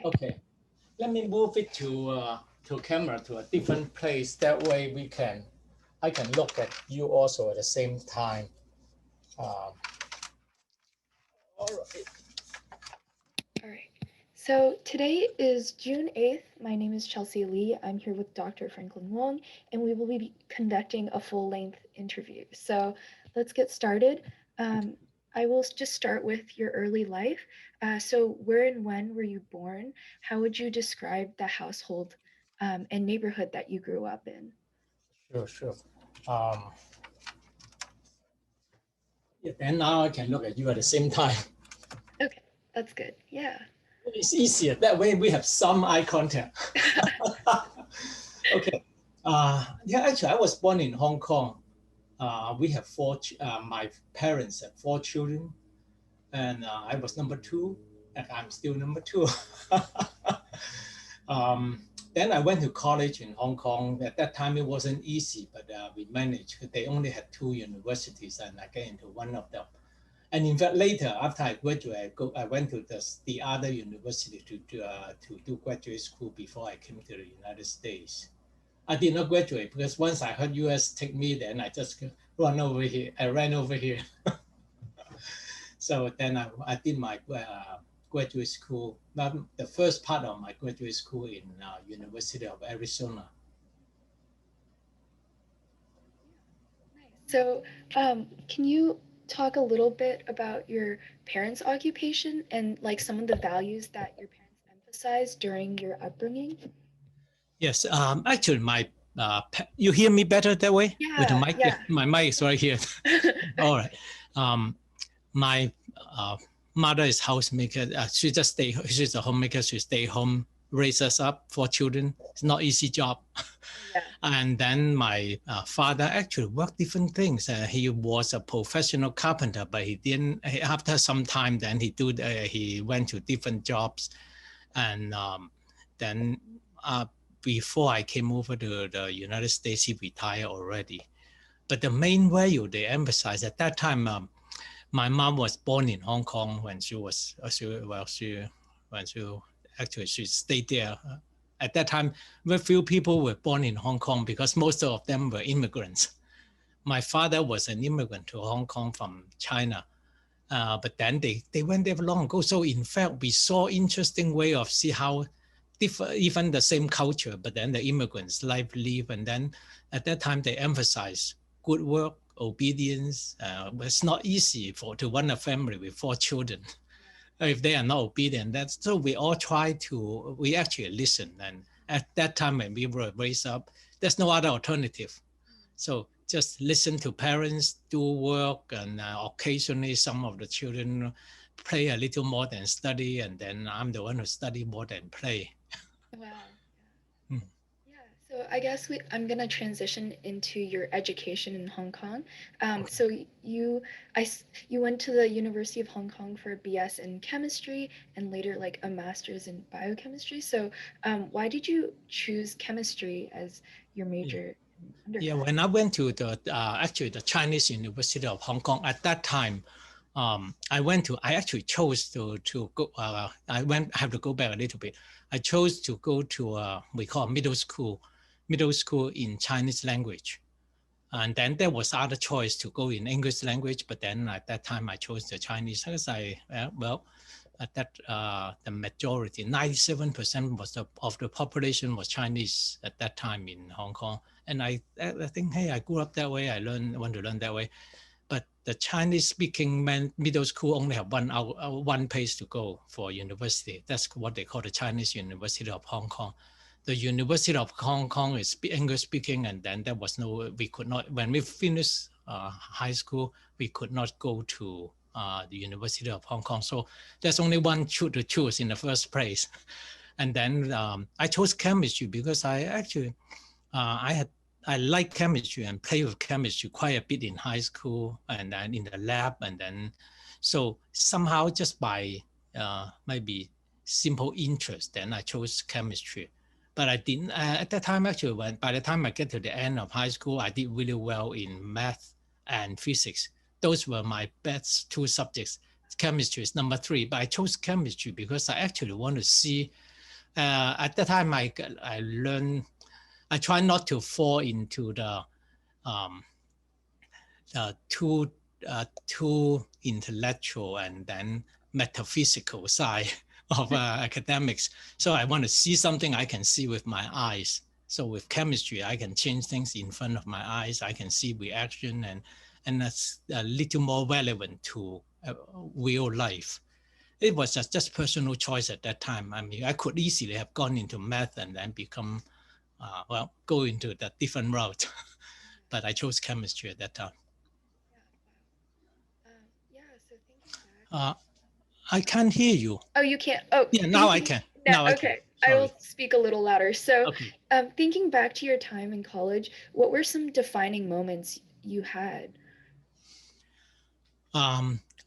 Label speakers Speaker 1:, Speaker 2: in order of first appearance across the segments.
Speaker 1: Okay, let me move it to camera to a different place. That way I can look at you also at the same time. Um, all right.
Speaker 2: All right. So today is June 8th. My name is Chelsea Lee. I'm here with Dr. Franklin Wong, and we will be conducting a full length interview. So let's get started. Um, I will just start with your early life. So, where and when were you born? How would you describe the household and neighborhood that you grew up in?
Speaker 1: Sure, sure. Um, yeah, then now I can look at you at the same time.
Speaker 2: Okay, that's good. Yeah.
Speaker 1: It's easier. That way we have some eye contact. Okay. Yeah, actually, I was born in Hong Kong. We have my parents have four children, and I was number two, and I'm still number two. um, then I went to college in Hong Kong. At that time, it wasn't easy, but we managed. They only had two universities, and I get into one of them. And in fact, later after I graduated, I went to the other university to do graduate school before I came to the United States. I did not graduate because once I heard US take me, then I just run over here. I ran over here. So then I did my graduate school, not the first part of my graduate school in University of Arizona.
Speaker 2: Nice. So, can you talk a little bit about your parents' occupation and like some of the values that your parents emphasized during your upbringing?
Speaker 1: Yes, actually, you hear me better that way with the
Speaker 2: Yeah,
Speaker 1: mic. Yeah,
Speaker 2: yeah.
Speaker 1: my mic is right here. All right. Um, my mother is housemaker. She's a homemaker. She stay home, raise us up, four children. It's not easy job.
Speaker 2: Yeah.
Speaker 1: And then my father actually worked different things. He was a professional carpenter, but he didn't. After some time, then he went to different jobs, and then before I came over to the United States, he retired already. But the main value they emphasize at that time, my mom was born in Hong Kong when when she actually she stayed there. At that time, very few people were born in Hong Kong because most of them were immigrants. My father was an immigrant to Hong Kong from China, but then they went there long ago. So in fact, we saw interesting way of see how even the same culture, but then the immigrants live, and then at that time they emphasize good work, obedience. It's not easy to run a family with four children if they are not obedient. That's so we actually listen. And at that time when we were raised up, there's no other alternative. So just listen to parents, do work, and occasionally some of the children play a little more than study, and then I'm the one who study more than play.
Speaker 2: Wow.
Speaker 1: Mm.
Speaker 2: Yeah. So I guess I'm gonna transition into your education in Hong Kong.
Speaker 1: Okay.
Speaker 2: So you went to the University of Hong Kong for a BS in chemistry and later like a master's in biochemistry. So why did you choose chemistry as your
Speaker 1: Yeah.
Speaker 2: major in
Speaker 1: Yeah,
Speaker 2: undergrad?
Speaker 1: when I went to the Chinese University of Hong Kong at that time, I actually chose to go. I have to go back a little bit. I chose to go to we call middle school in Chinese language, and then there was other choice to go in English language, but then at that time I chose the Chinese because at that the majority, 97% of the population was Chinese at that time in Hong Kong. And I think, hey, I grew up that way. Want to learn that way. But the Chinese speaking middle school only have one place to go for university. That's what they call the Chinese University of Hong Kong. The University of Hong Kong is English speaking, and then we could not, when we finished high school, we could not go to the University of Hong Kong. So there's only one to choose in the first place. And then I chose chemistry because I had I like chemistry and play with chemistry quite a bit in high school and then in the lab, and then so somehow just by maybe simple interest, then I chose chemistry. But I didn't at that time actually. When by the time I get to the end of high school, I did really well in math and physics. Those were my best two subjects. Chemistry is number three, but I chose chemistry because I actually want to see At that time, I learned, I try not to fall into the um, too intellectual and then metaphysical side of academics. So I want to see something I can see with my eyes. So with chemistry, I can change things in front of my eyes. I can see reaction, and that's a little more relevant to real life. It was just personal choice at that time. I mean, I could easily have gone into math and then become, go into that different route. But I chose chemistry at that time.
Speaker 2: Yeah, so thinking back.
Speaker 1: I can't hear you.
Speaker 2: Oh, you can't. Oh,
Speaker 1: Yeah, now I can. Now I can.
Speaker 2: Okay, I will
Speaker 1: Sorry.
Speaker 2: speak a little louder. So,
Speaker 1: Okay.
Speaker 2: Thinking back to your time in college, what were some defining moments you had?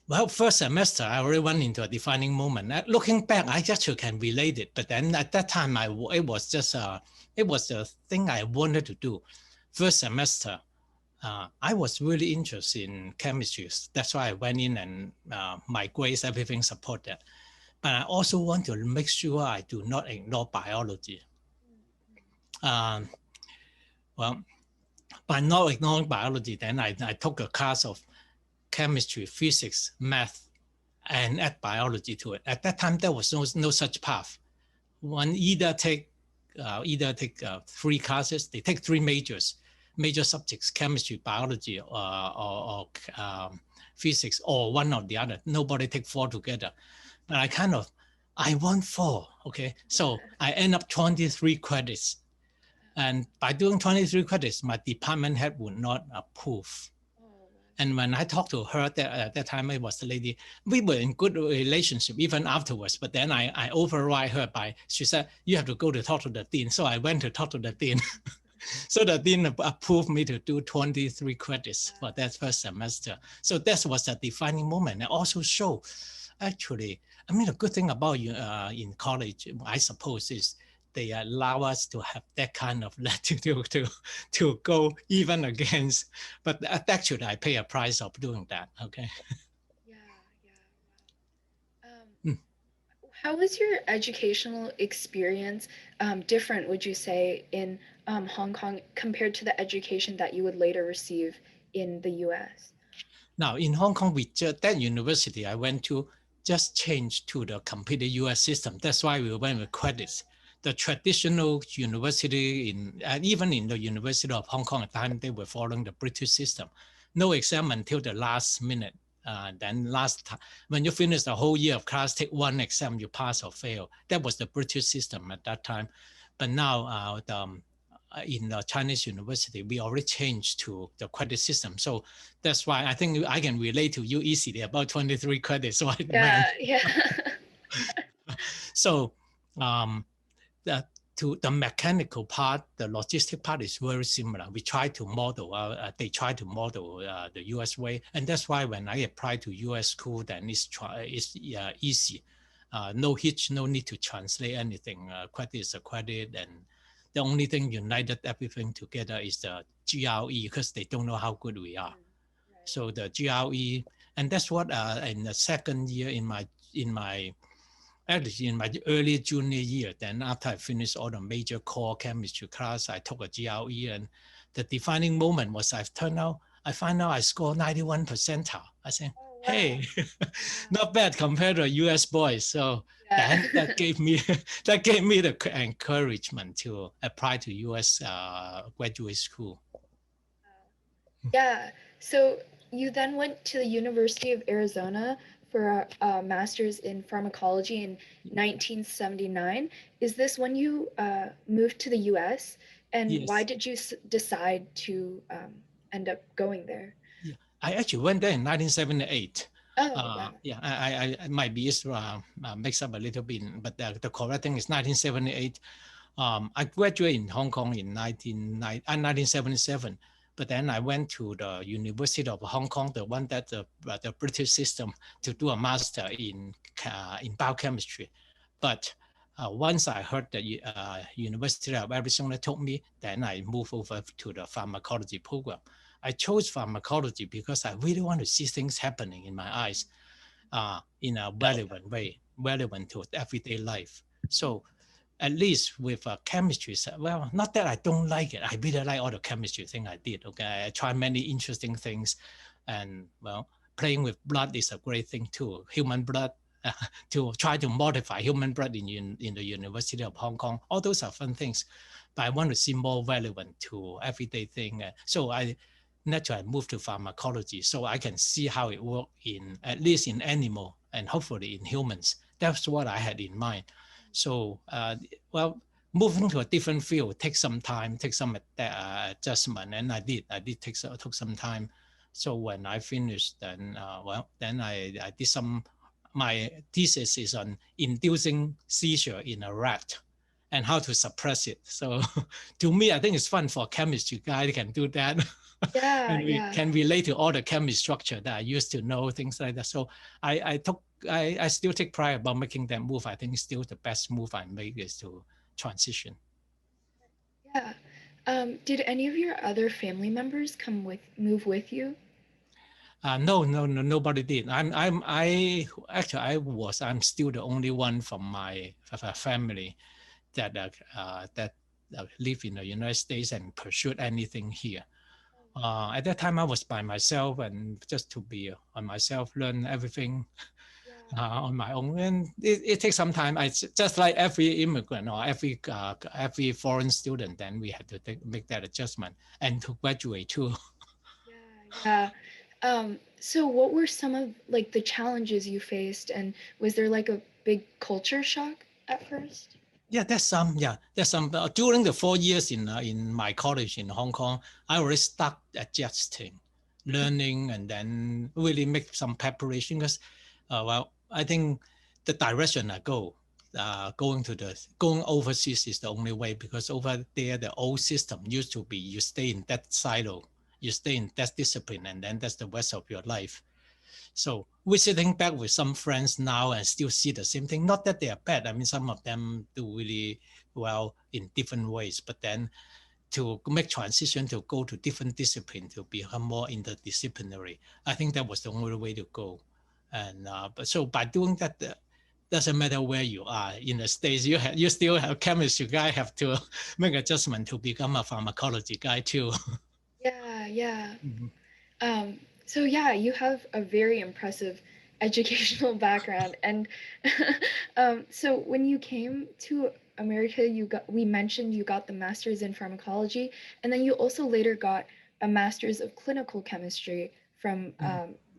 Speaker 1: Well, first semester, I already went into a defining moment. Looking back, I actually can relate it. But then at that time, it was just it was the thing I wanted to do. First semester, I was really interested in chemistry. That's why I went in, and my grades, everything supported. But I also want to make sure I do not ignore biology. Um, well, by not ignoring biology, then I took a class of chemistry, physics, math, and add biology to it. At that time, there was no such path. One either take three classes. They take three major subjects: chemistry, biology, or physics, or one or the other. Nobody take four together. But I want four. Okay, so I end up 23 credits. And by doing 23 credits, my department head would not approve. And when I talked to her at that time, it was the lady, we were in good relationship even afterwards. But then I override her she said, you have to go to talk to the dean. So I went to talk to the dean. So the dean approved me to do 23 credits for that first semester. So that was a defining moment. And also show, actually, I mean, the good thing about you in college, I suppose, is they allow us to have that kind of latitude to go even against. But actually, I pay a price of doing that. Okay.
Speaker 2: Yeah. How was your educational experience different, would you say, in Hong Kong compared to the education that you would later receive in the US?
Speaker 1: Now, in Hong Kong, that university I went to just changed to the completed US system. That's why we went with credits. The traditional university, even in the University of Hong Kong at the time, they were following the British system. No exam until the last minute. Then when you finish the whole year of class, take one exam, you pass or fail. That was the British system at that time. But now in the Chinese university, we already changed to the credit system. So that's why I think I can relate to you easily about 23 credits. So So the mechanical part, the logistic part is very similar. We try to model, they try to model the US way. And that's why when I apply to US school, then it's easy. No hitch, no need to translate anything. Credit is a credit. And the only thing united everything together is the GRE, because they don't know how good we are. So the GRE, and that's what in the second year actually in my early junior year, then after I finished all the major core chemistry class, I took a GRE, and the defining moment was I find out I scored 91 percentile. I said, hey, not bad compared to US boys. So then that gave me the encouragement to apply to US graduate school.
Speaker 2: Yeah. So you then went to the University of Arizona for a master's in pharmacology in 1979. Is this when you moved to the US? And
Speaker 1: Yes.
Speaker 2: Why did you decide to end up going there?
Speaker 1: Yeah, I actually went there in 1978.
Speaker 2: Oh, wow.
Speaker 1: Yeah, I might be mixed up a little bit, but the correct thing is 1978. I graduated in Hong Kong in 1977, but then I went to the University of Hong Kong, the one that the British system, to do a master in biochemistry. But once I heard the University of Arizona told me, then I moved over to the pharmacology program. I chose pharmacology because I really want to see things happening in my eyes in a relevant way, relevant to everyday life. So at least with chemistry, well, not that I don't like it. I really like all the chemistry thing I did. Okay, I tried many interesting things, and well, playing with blood is a great thing too. Human blood, to try to modify human blood in the University of Hong Kong. All those are fun things, but I want to see more relevant to everyday thing. So I naturally moved to pharmacology, so I can see how it works in at least in animal and hopefully in humans. That's what I had in mind. So, well, moving to a different field takes some time, takes some adjustment, and I took some time. So when I finished, then then I did some. My thesis is on inducing seizure in a rat and how to suppress it. So to me, I think it's fun for a chemistry guy to can do that.
Speaker 2: Yeah,
Speaker 1: And we
Speaker 2: yeah.
Speaker 1: can relate to all the chemistry structure that I used to know, things like that. So I still take pride about making that move. I think still the best move I made is to transition.
Speaker 2: Yeah. Did any of your other family members move with you?
Speaker 1: No, nobody did. I'm still the only one from my family that live in the United States and pursued anything here. At that time, I was by myself and just to be on myself, learn everything
Speaker 2: Yeah.
Speaker 1: on my own. And it takes some time. I just like every immigrant or every foreign student, then we had to make that adjustment and to graduate too.
Speaker 2: Yeah. So what were some of like the challenges you faced, and was there like a big culture shock at first?
Speaker 1: Yeah, there's some. During the 4 years in my college in Hong Kong, I already start adjusting, learning, and then really make some preparation. Because, well, I think the direction I go, going overseas is the only way. Because over there, the old system used to be you stay in that silo, you stay in that discipline, and then that's the rest of your life. So visiting back with some friends now and still see the same thing. Not that they are bad. I mean, some of them do really well in different ways, but then to make transition to go to different discipline to become more interdisciplinary, I think that was the only way to go. And but so by doing that, doesn't matter where you are in the States, you still have chemistry guy have to make adjustment to become a pharmacology guy too.
Speaker 2: Yeah, yeah. So yeah, you have a very impressive educational background, and so when you came to America, we mentioned you got the master's in pharmacology, and then you also later got a master's of clinical chemistry from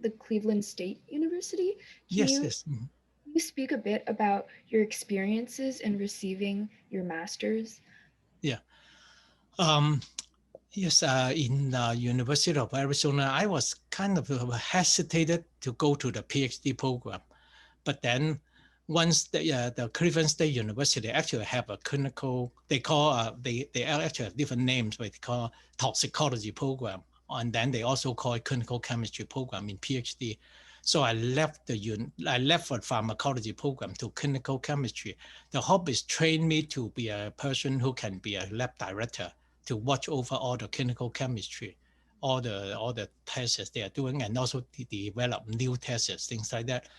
Speaker 2: the Cleveland State University. Can
Speaker 1: Yes,
Speaker 2: you
Speaker 1: yes.
Speaker 2: can you speak a bit about your experiences in receiving your master's?
Speaker 1: Yeah. Um, Yes, in University of Arizona, I was kind of hesitated to go to the PhD program, but then once the Cleveland State University actually have a clinical, they call they actually have different names, but they call toxicology program, and then they also call it clinical chemistry program in PhD. So I left for pharmacology program to clinical chemistry. The hope is train me to be a person who can be a lab director to watch over all the clinical chemistry, all the tests they are doing, and also to develop new tests, things like that.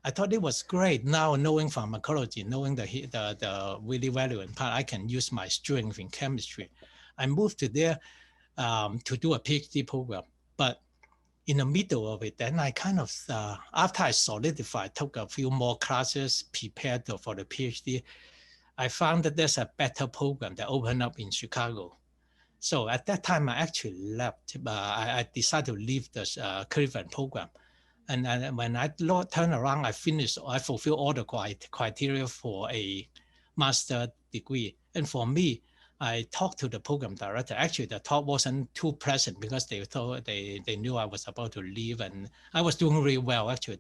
Speaker 1: I thought it was great. Now knowing pharmacology, knowing the really relevant part, I can use my strength in chemistry. I moved to there to do a PhD program, but in the middle of it, then I kind of, after I solidified, took a few more classes, prepared for the PhD, I found that there's a better program that opened up in Chicago. So at that time, I actually left. I decided to leave the Cleveland program. And when I turned around, I fulfilled all the criteria for a master degree. And for me, I talked to the program director. Actually, the talk wasn't too pleasant because they knew I was about to leave, and I was doing really well. Actually,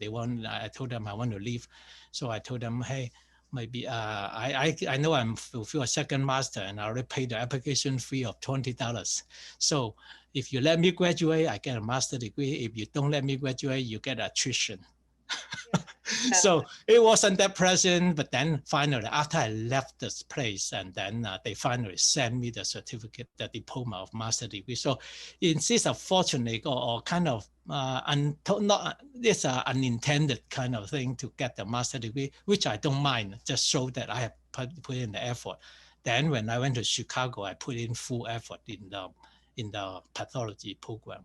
Speaker 1: I told them I want to leave, so I told them, hey, maybe I know I'm fulfill a second master, and I already paid the application fee of $20. So if you let me graduate, I get a master degree. If you don't let me graduate, you get attrition.
Speaker 2: Yeah.
Speaker 1: So it wasn't that pleasant, but then finally, after I left this place, and then they finally sent me the certificate, the diploma of master degree. So it's a fortunate or kind of it's an unintended kind of thing to get the master degree, which I don't mind. Just show that I have put in the effort. Then when I went to Chicago, I put in full effort in the pathology program.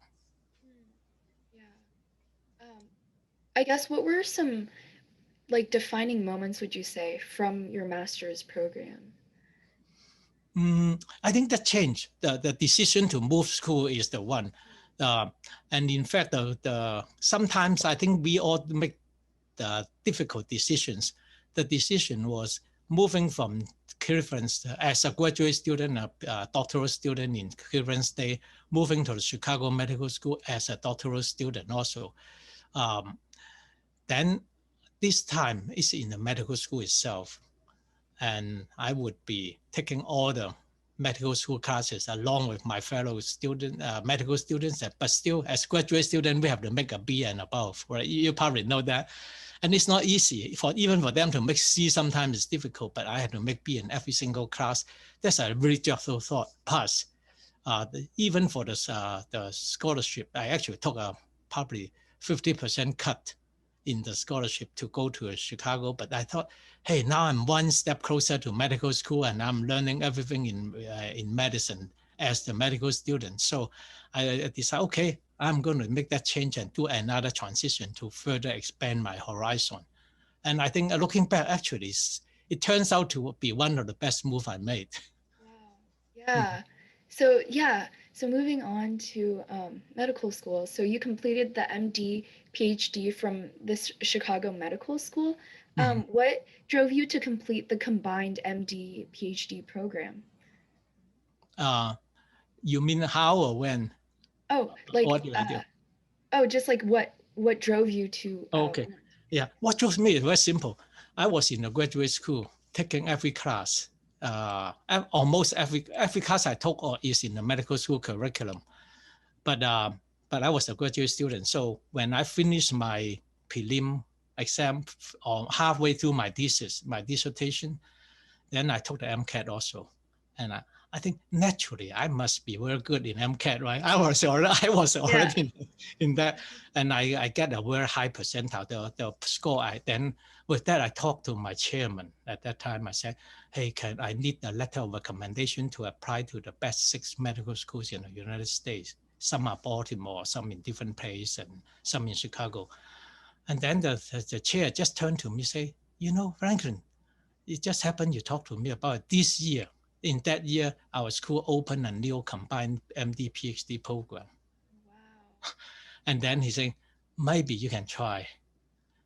Speaker 2: Yeah. I guess what were some like defining moments would you say from your master's program?
Speaker 1: I think that changed. The decision to move school is the one. And in fact, sometimes I think we all make the difficult decisions. The decision was moving from Cleveland as a graduate student, a doctoral student in Cleveland State, moving to the Chicago Medical School as a doctoral student also. Then this time is in the medical school itself. And I would be taking all the medical school classes along with my fellow student, medical students, but still as graduate student, we have to make a B and above, right? You probably know that. And it's not easy even for them to make C. Sometimes it's difficult, but I had to make B in every single class. That's a really dreadful thought. Plus, even for the scholarship, I actually took a probably 50% cut in the scholarship to go to Chicago. But I thought, hey, now I'm one step closer to medical school and I'm learning everything in medicine as the medical student. So I decided, okay, I'm going to make that change and do another transition to further expand my horizon. And I think looking back, actually, it turns out to be one of the best moves I made.
Speaker 2: Wow. Yeah. So yeah, so moving on to medical school. So you completed the MD, PhD from this Chicago Medical School. What drove you to complete the combined MD, PhD program?
Speaker 1: You mean how or when?
Speaker 2: Oh,
Speaker 1: What
Speaker 2: like
Speaker 1: did I do?
Speaker 2: just like what drove you to
Speaker 1: Okay. Yeah. What drove me is very simple. I was in a graduate school taking every class. Almost every class I took is in the medical school curriculum. But I was a graduate student. So when I finished my prelim exam or halfway through my thesis, my dissertation, then I took the MCAT also. And I think naturally I must be very good in MCAT, right? I was already in that, and I get a very high percentile. The score then with that I talked to my chairman at that time. I said, hey, I need a letter of recommendation to apply to the best 6 medical schools in the United States. Some are Baltimore, some in different places, and some in Chicago. And then the chair just turned to me and say, Franklin, it just happened you talked to me about it this year. In that year, our school opened a new combined MD PhD program.
Speaker 2: Wow.
Speaker 1: And then he said, maybe you can try.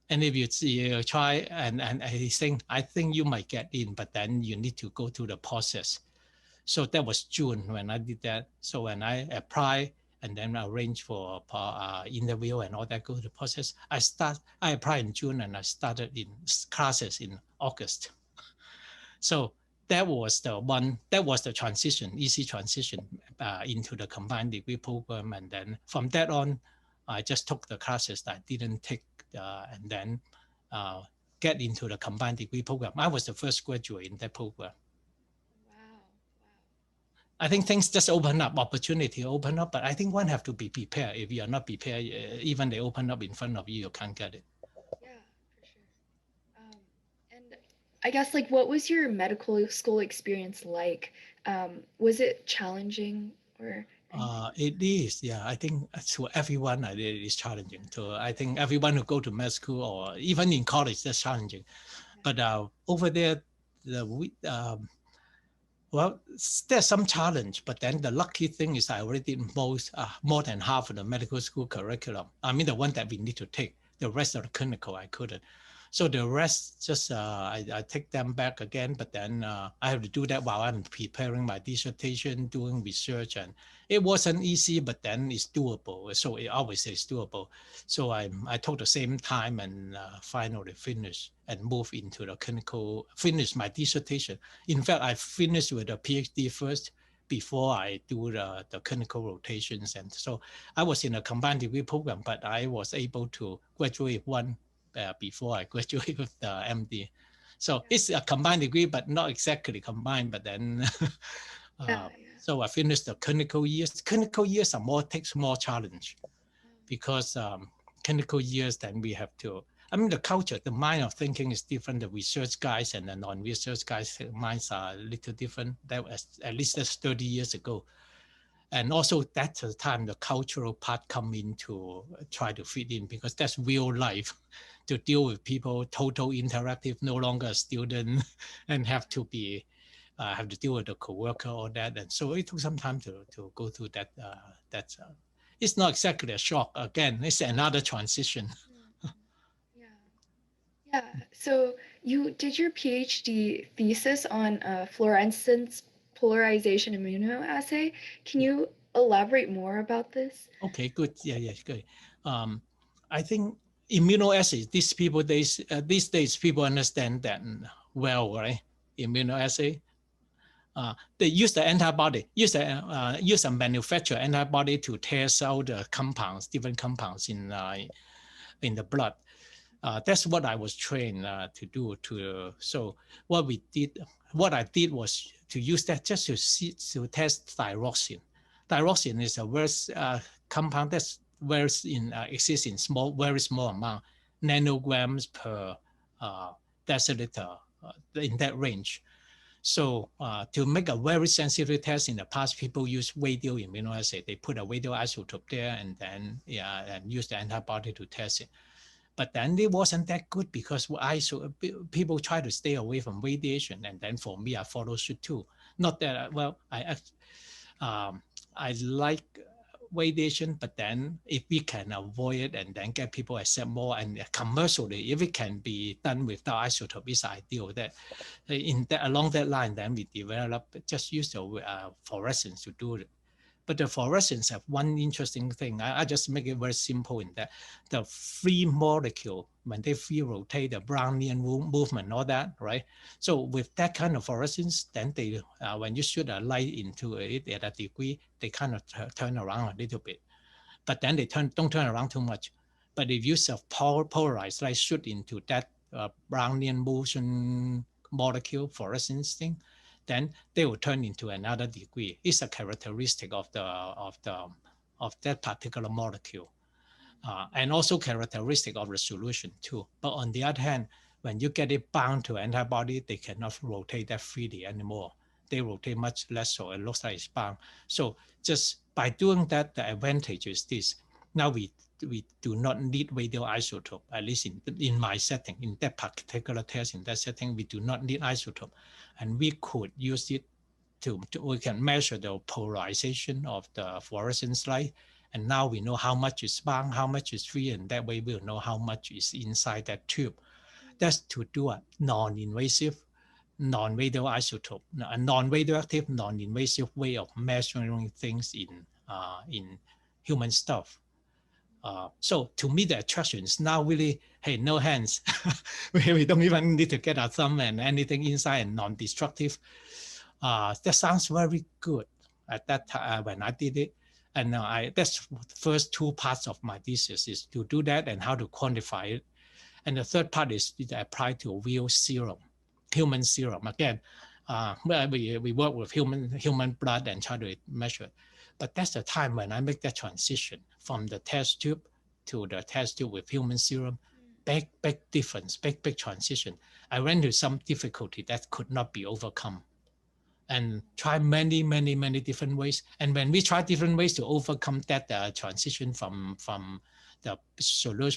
Speaker 1: And if you try, and he's saying, I think you might get in, but then you need to go through the process. So that was June when I did that. So when I applied and then arranged for interview and all that, go through the process, I applied in June and I started in classes in August. So that was the transition, easy transition into the combined degree program. And then from that on, I just took the classes that I didn't take and then get into the combined degree program. I was the first graduate in that program.
Speaker 2: Wow.
Speaker 1: I think things just open up, opportunity open up, but I think one have to be prepared. If you are not prepared, even they open up in front of you, you can't get it.
Speaker 2: Yeah, for sure. And I guess like what was your medical school experience like? Was it challenging or anything?
Speaker 1: It is, yeah. I think to everyone, it is challenging. I think everyone who go to med school or even in college, that's challenging. But over there, well, there's some challenge. But then the lucky thing is I already did more than half of the medical school curriculum. I mean, the one that we need to take. The rest of the clinical, I couldn't. So the rest, just I take them back again, but then I have to do that while I'm preparing my dissertation, doing research, and it wasn't easy, but then it's doable. So it always is doable. So I took the same time and finally finished and moved into the clinical, finished my dissertation. In fact, I finished with a PhD first before I do the clinical rotations. And so I was in a combined degree program, but I was able to graduate one before I graduated with the MD. So it's a combined degree, but not exactly combined, but then so I finished the clinical years. Clinical years takes more challenge because clinical years, then we have to, I mean, the culture, the mind of thinking is different. The research guys and the non-research guys' minds are a little different. That was at least that's 30 years ago. And also that's the time the cultural part come in to try to fit in, because that's real life to deal with people, total interactive, no longer a student and have to be, have to deal with the coworker or that. And so it took some time to go through that. It's not exactly a shock. Again, it's another transition.
Speaker 2: Yeah. Yeah. So you did your PhD thesis on fluorescence polarization immunoassay. Can you elaborate more about this?
Speaker 1: Okay, good. Yeah, good. I think immunoassay, these days people understand that well, right? Immunoassay. They use the antibody, use a manufacturer antibody to test out the compounds, different compounds in the blood. That's what I was trained to do. So what I did was to use that just to test thyroxine. Thyroxine is a very compound that's exists in very small amount, nanograms per deciliter, in that range. So to make a very sensitive test, in the past, people use radio immunoassay. They put a radioisotope there and then and use the antibody to test it. But then it wasn't that good, because people try to stay away from radiation. And then for me, I follow suit too. Not that, well, I like radiation, but then if we can avoid it and then get people accept more, and commercially, if it can be done without isotope, it's ideal. That along that line, then we develop, just use the fluorescence to do it. But the fluorescence have one interesting thing. I just make it very simple in that the free molecule, when they free rotate, the Brownian movement, all that, right? So with that kind of fluorescence, then they, when you shoot a light into it at a degree, they kind of turn around a little bit. But then they don't turn around too much. But if you polarized light shoot into that Brownian motion molecule fluorescence thing, then they will turn into another degree. It's a characteristic of that particular molecule, and also characteristic of the solution too. But on the other hand, when you get it bound to antibody, they cannot rotate that freely anymore. They rotate much less, so it looks like it's bound. So just by doing that, the advantage is this. Now we do not need radioisotope, at least in my setting, in that particular test, in that setting, we do not need isotope. And we could use it we can measure the polarization of the fluorescence light. And now we know how much is bound, how much is free, and that way we'll know how much is inside that tube. That's to do a non-invasive, non-radioisotope, a non-radioactive, non-invasive way of measuring things in human stuff. So to me, the attraction is now really, hey, no hands. We don't even need to get our thumb and anything inside, and non-destructive. That sounds very good at that time when I did it. And that's the first two parts of my thesis, is to do that and how to quantify it. And the third part is to apply to a real serum, human serum. Again, we work with human blood and try to measure it. But that's the time when I make that transition from the test tube to the test tube with human serum. Big difference, big transition. I ran into some difficulty that could not be overcome, and try many different ways. And when we try different ways to overcome that transition from the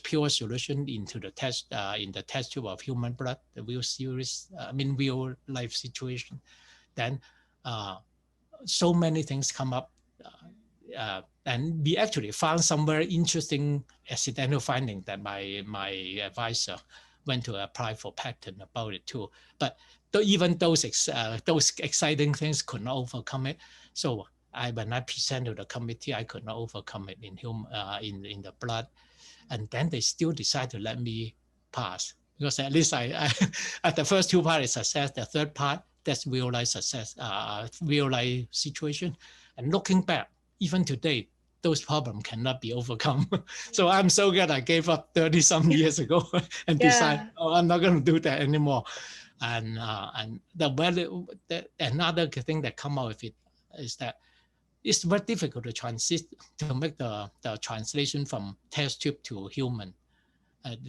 Speaker 1: pure solution into the test in the test tube of human blood, the real life situation, then so many things come up. And we actually found some very interesting accidental finding that my advisor went to apply for patent about it too. But even those exciting things could not overcome it. So when I presented to the committee, I could not overcome it in the blood. And then they still decide to let me pass, because at least I at the first two parts is success. The third part, that's real life success, real life situation. And looking back, even today, those problems cannot be overcome. So I'm so glad I gave up 30 some years ago and decided, oh, I'm not going to do that anymore. And another thing that come out of it is that it's very difficult to make the translation from test tube to human.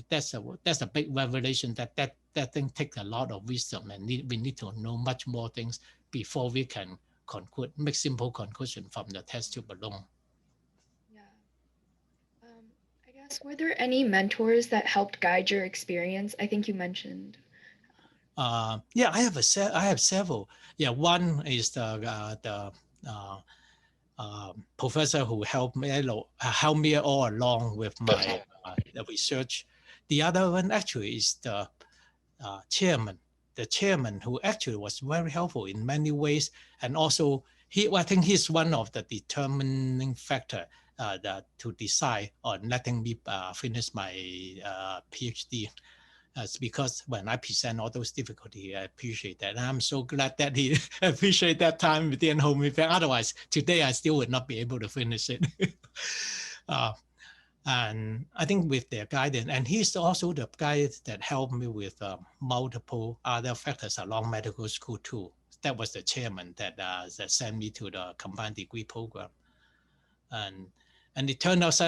Speaker 1: That's a big revelation that thing takes a lot of wisdom, and we need to know much more things before we can conclude, make simple conclusion from the test tube alone.
Speaker 2: Yeah. I guess, were there any mentors that helped guide your experience? I think you mentioned.
Speaker 1: Yeah, I have several. Yeah, one is the professor who helped me all along with my the research. The other one actually is the chairman. The chairman who actually was very helpful in many ways, and also I think he's one of the determining factor to decide on letting me finish my PhD. Because when I present all those difficulties, I appreciate that. And I'm so glad that he appreciate that time within hold me back. Otherwise, today I still would not be able to finish it. And I think with their guidance, and he's also the guy that helped me with multiple other factors along medical school too. That was the chairman that sent me to the combined degree program. And it turned out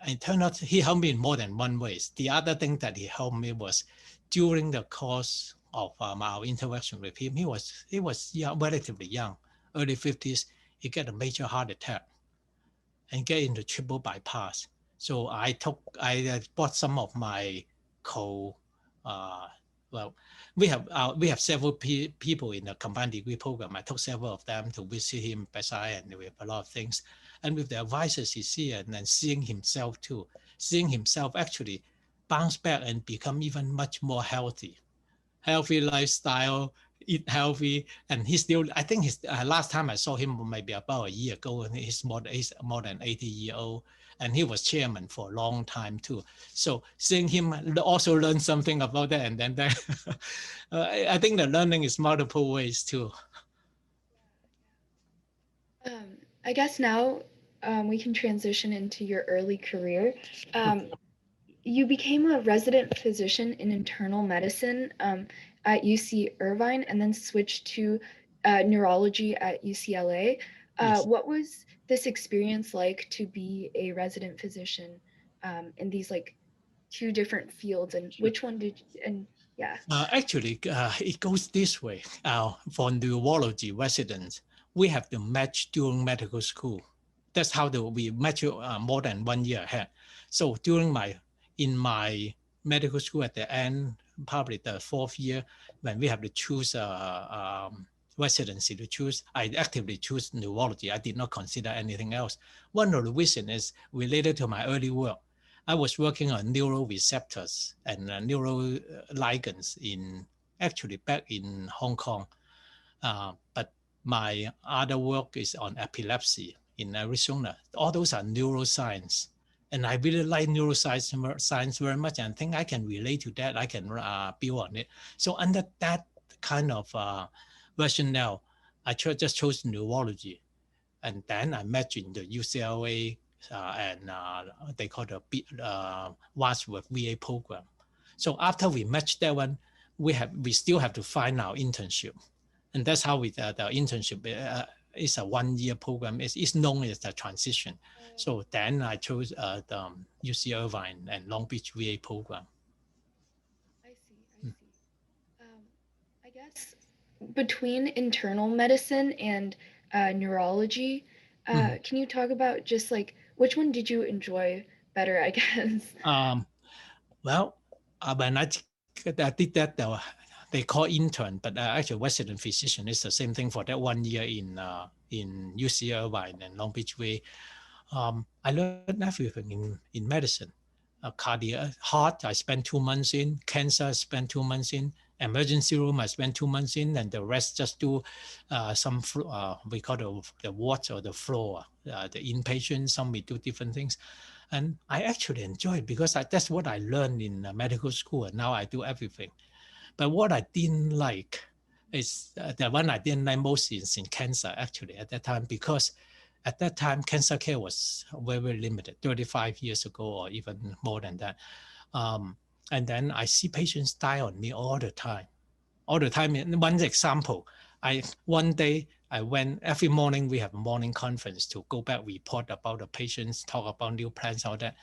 Speaker 1: it turned out he helped me in more than one ways. The other thing that he helped me was during the course of our interaction with him. He was young, relatively young, early 50s. He got a major heart attack and get into triple bypass. So I bought some of my we have several people in the combined degree program. I took several of them to visit him beside, and with a lot of things. And with the advisors he see, and then seeing himself actually bounce back and become even much more healthy lifestyle, eat healthy. And he's still, I think his last time I saw him maybe about a year ago, and he's more than 80 years old. And he was chairman for a long time too. So seeing him also learn something about that. And then I think the learning is multiple ways too.
Speaker 2: I guess now we can transition into your early career. You became a resident physician in internal medicine at UC Irvine, and then switched to neurology at UCLA.
Speaker 1: Yes.
Speaker 2: What was this experience like to be a resident physician in these like two different fields, and which one did you, and yeah.
Speaker 1: Actually, it goes this way. For neurology residents, we have to match during medical school. That's how we match more than 1 year ahead. So in my medical school at the end, probably the 4th year, when we have to choose residency to choose, I actively choose neurology. I did not consider anything else. One of the reasons is related to my early work. I was working on neuroreceptors and neuroligands actually back in Hong Kong. But my other work is on epilepsy in Arizona. All those are neuroscience. And I really like neuroscience very much, and think I can relate to that. I can build on it. So under that kind of rationale, I just chose neurology. And then I matched in the UCLA and they call the Wadsworth VA program. So after we matched that one, we still have to find our internship. And that's how the internship is a 1-year program. It's known as the transition. So then I chose the UC Irvine and Long Beach VA program.
Speaker 2: I see. I guess between internal medicine and neurology, can you talk about just like which one did you enjoy better, I guess?
Speaker 1: Well, when I did that, they call intern, but actually resident physician is the same thing for that 1 year in UC Irvine and Long Beach VA. I learned everything in medicine. Cardiac, heart, I spent 2 months in. Cancer, I spent 2 months in. Emergency room, I spent 2 months in, and the rest just do some, we call the wards or the floor, the inpatient, some we do different things. And I actually enjoy it because that's what I learned in medical school, and now I do everything. But what I didn't like is the one I didn't like most is in cancer, actually, at that time, because at that time, cancer care was very, very limited, 35 years ago or even more than that. And then I see patients die on me all the time. One example, one day I went, every morning we have a morning conference to go back, report about the patients, talk about new plans, all that.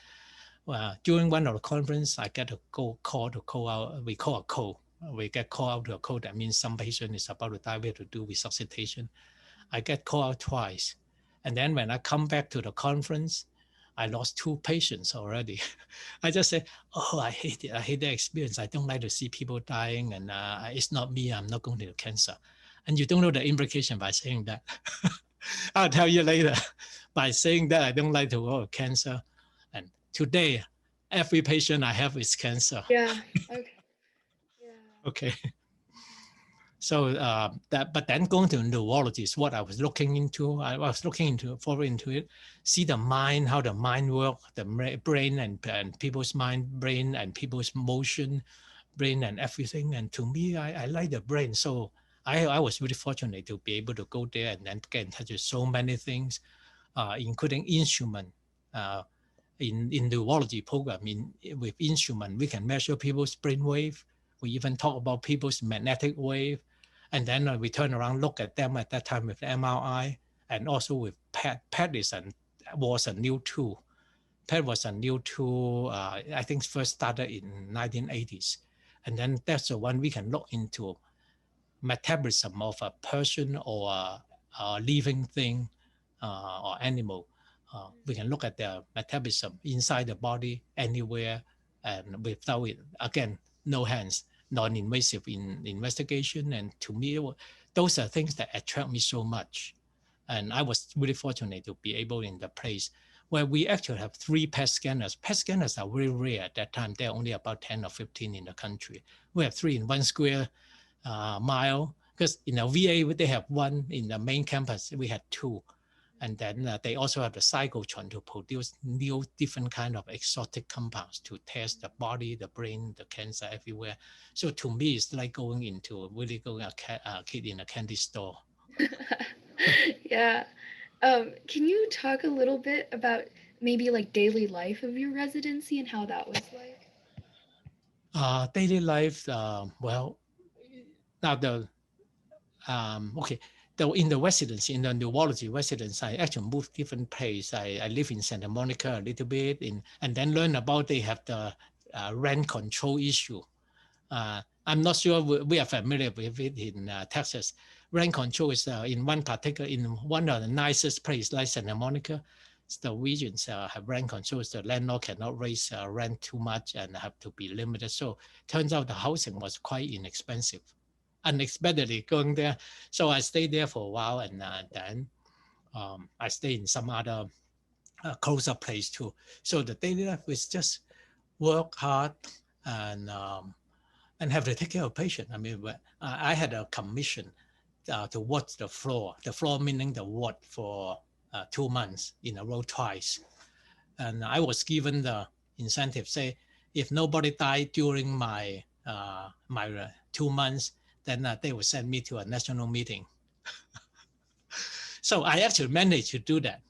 Speaker 1: during one of the conference, I get a call to call out. We call a call. We get called out to a call. That means some patient is about to die. We have to do resuscitation. I get called out twice. And then when I come back to the conference, I lost 2 patients already. I just say, oh, I hate it. I hate the experience. I don't like to see people dying, and it's not me. I'm not going to cancer. And you don't know the implication by saying that. I'll tell you later. By saying that, I don't like to go to cancer. And today, every patient I have is cancer.
Speaker 2: Yeah. Okay. Yeah.
Speaker 1: Okay. So but then going to neurology is what I was looking into. I was looking into it, see the mind, how the mind works, the brain and people's mind, brain and people's motion, brain and everything. And to me, I like the brain. So I was really fortunate to be able to go there and then get in touch with so many things, including instrument. In neurology program, with instrument, we can measure people's brain wave. We even talk about people's magnetic wave. And then we turn around, look at them at that time with MRI and also with PET. PET was a new tool. PET was a new tool, I think first started in 1980s. And then that's the one we can look into metabolism of a person or a living thing or animal. We can look at their metabolism inside the body anywhere and without it, again, no hands, non-invasive investigation. And to me, those are things that attract me so much. And I was really fortunate to be able in the place where we actually have 3 PET scanners. PET scanners are very rare at that time. There are only about 10 or 15 in the country. We have 3 in 1 square mile, because in the VA, they have 1 in the main campus. We had 2. And then they also have the cyclotron to produce new different kind of exotic compounds to test the body, the brain, the cancer everywhere. So to me, it's like going a kid in a candy store.
Speaker 2: Yeah. Can you talk a little bit about maybe like daily life of your residency and how that was like?
Speaker 1: Daily life, well, now okay. In the residency, in the neurology residence, I actually moved different place. I live in Santa Monica a little bit, and then learn about they have the rent control issue. I'm not sure we are familiar with it in Texas. Rent control is in one of the nicest place like Santa Monica. The regions have rent control. The landlord cannot raise rent too much and have to be limited. So turns out the housing was quite inexpensive. Unexpectedly going there. So I stayed there for a while, and then I stayed in some other closer place too. So the daily life is just work hard and have to take care of patient. I mean, I had a commission to watch the floor meaning the ward for 2 months in a row twice. And I was given the incentive, say, if nobody died during my 2 months, then they will send me to a national meeting. So I actually managed to do that.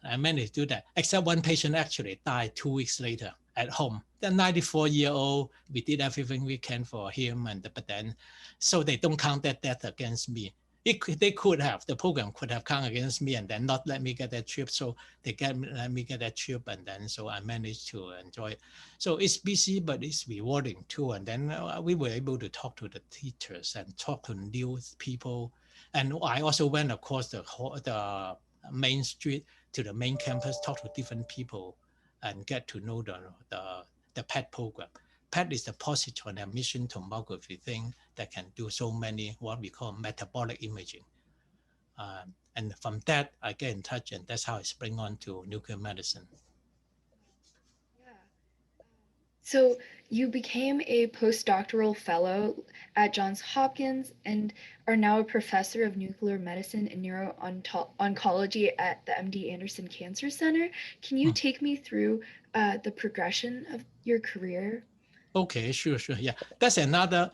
Speaker 1: Except one patient actually died 2 weeks later at home. The 94-year-old, we did everything we can for him, but then, so they don't count that death against me. The program could have counted against me and then not let me get that trip. So they let me get that trip, and then so I managed to enjoy it. So it's busy, but it's rewarding too. And then we were able to talk to the teachers and talk to new people. And I also went across the main street to the main campus, talk to different people, and get to know the PET program. PET is the positron emission tomography thing that can do so many what we call metabolic imaging. And from that, I get in touch, and that's how I spring on to nuclear medicine.
Speaker 2: Yeah. So you became a postdoctoral fellow at Johns Hopkins and are now a professor of nuclear medicine and neuro-oncology at the MD Anderson Cancer Center. Can you take me through the progression of your career?
Speaker 1: Okay, sure. Yeah, that's another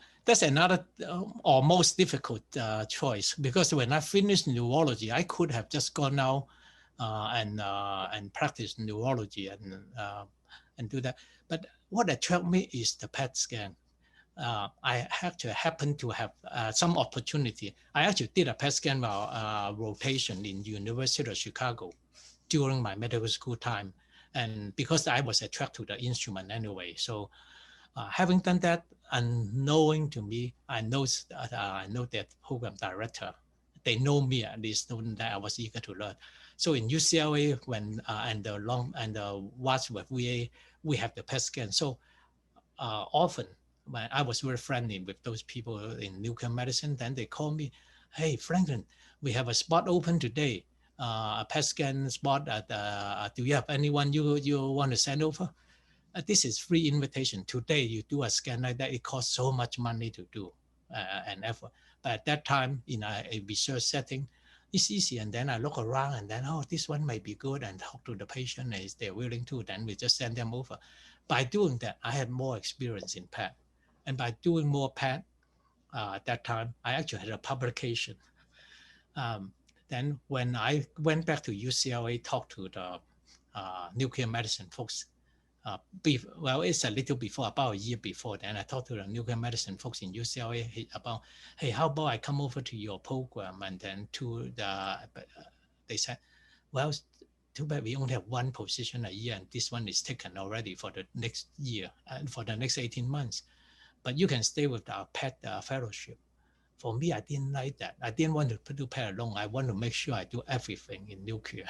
Speaker 1: almost difficult choice, because when I finished neurology, I could have just gone out and practice neurology and do that. But what attracted me is the PET scan. I actually happened to have some opportunity. I actually did a PET scan rotation in University of Chicago during my medical school time. And because I was attracted to the instrument anyway. So having done that, unknowing to me, I know that program director. They know me, at least know that I was eager to learn. So in UCLA, when and the Wadsworth VA, we have the PET scan. So often when I was very friendly with those people in nuclear medicine, then they call me, "Hey Franklin, we have a spot open today, a PET scan spot. Do you have anyone you want to send over?" This is free invitation. Today you do a scan like that, it costs so much money to do and effort. But at that time in a research setting, it's easy. And then I look around and then, oh, this one might be good, and talk to the patient. And if they're willing to, then we just send them over. By doing that, I had more experience in PET. And by doing more PET, at that time, I actually had a publication. Then when I went back to UCLA, talked to the nuclear medicine folks, well, it's a little before, about a year before then, I talked to the nuclear medicine folks in UCLA about, hey, how about I come over to your program? And then they said, well, too bad we only have one position a year, and this one is taken already for the next year and for the next 18 months. But you can stay with our PET fellowship. For me, I didn't like that. I didn't want to do PET alone. I want to make sure I do everything in nuclear.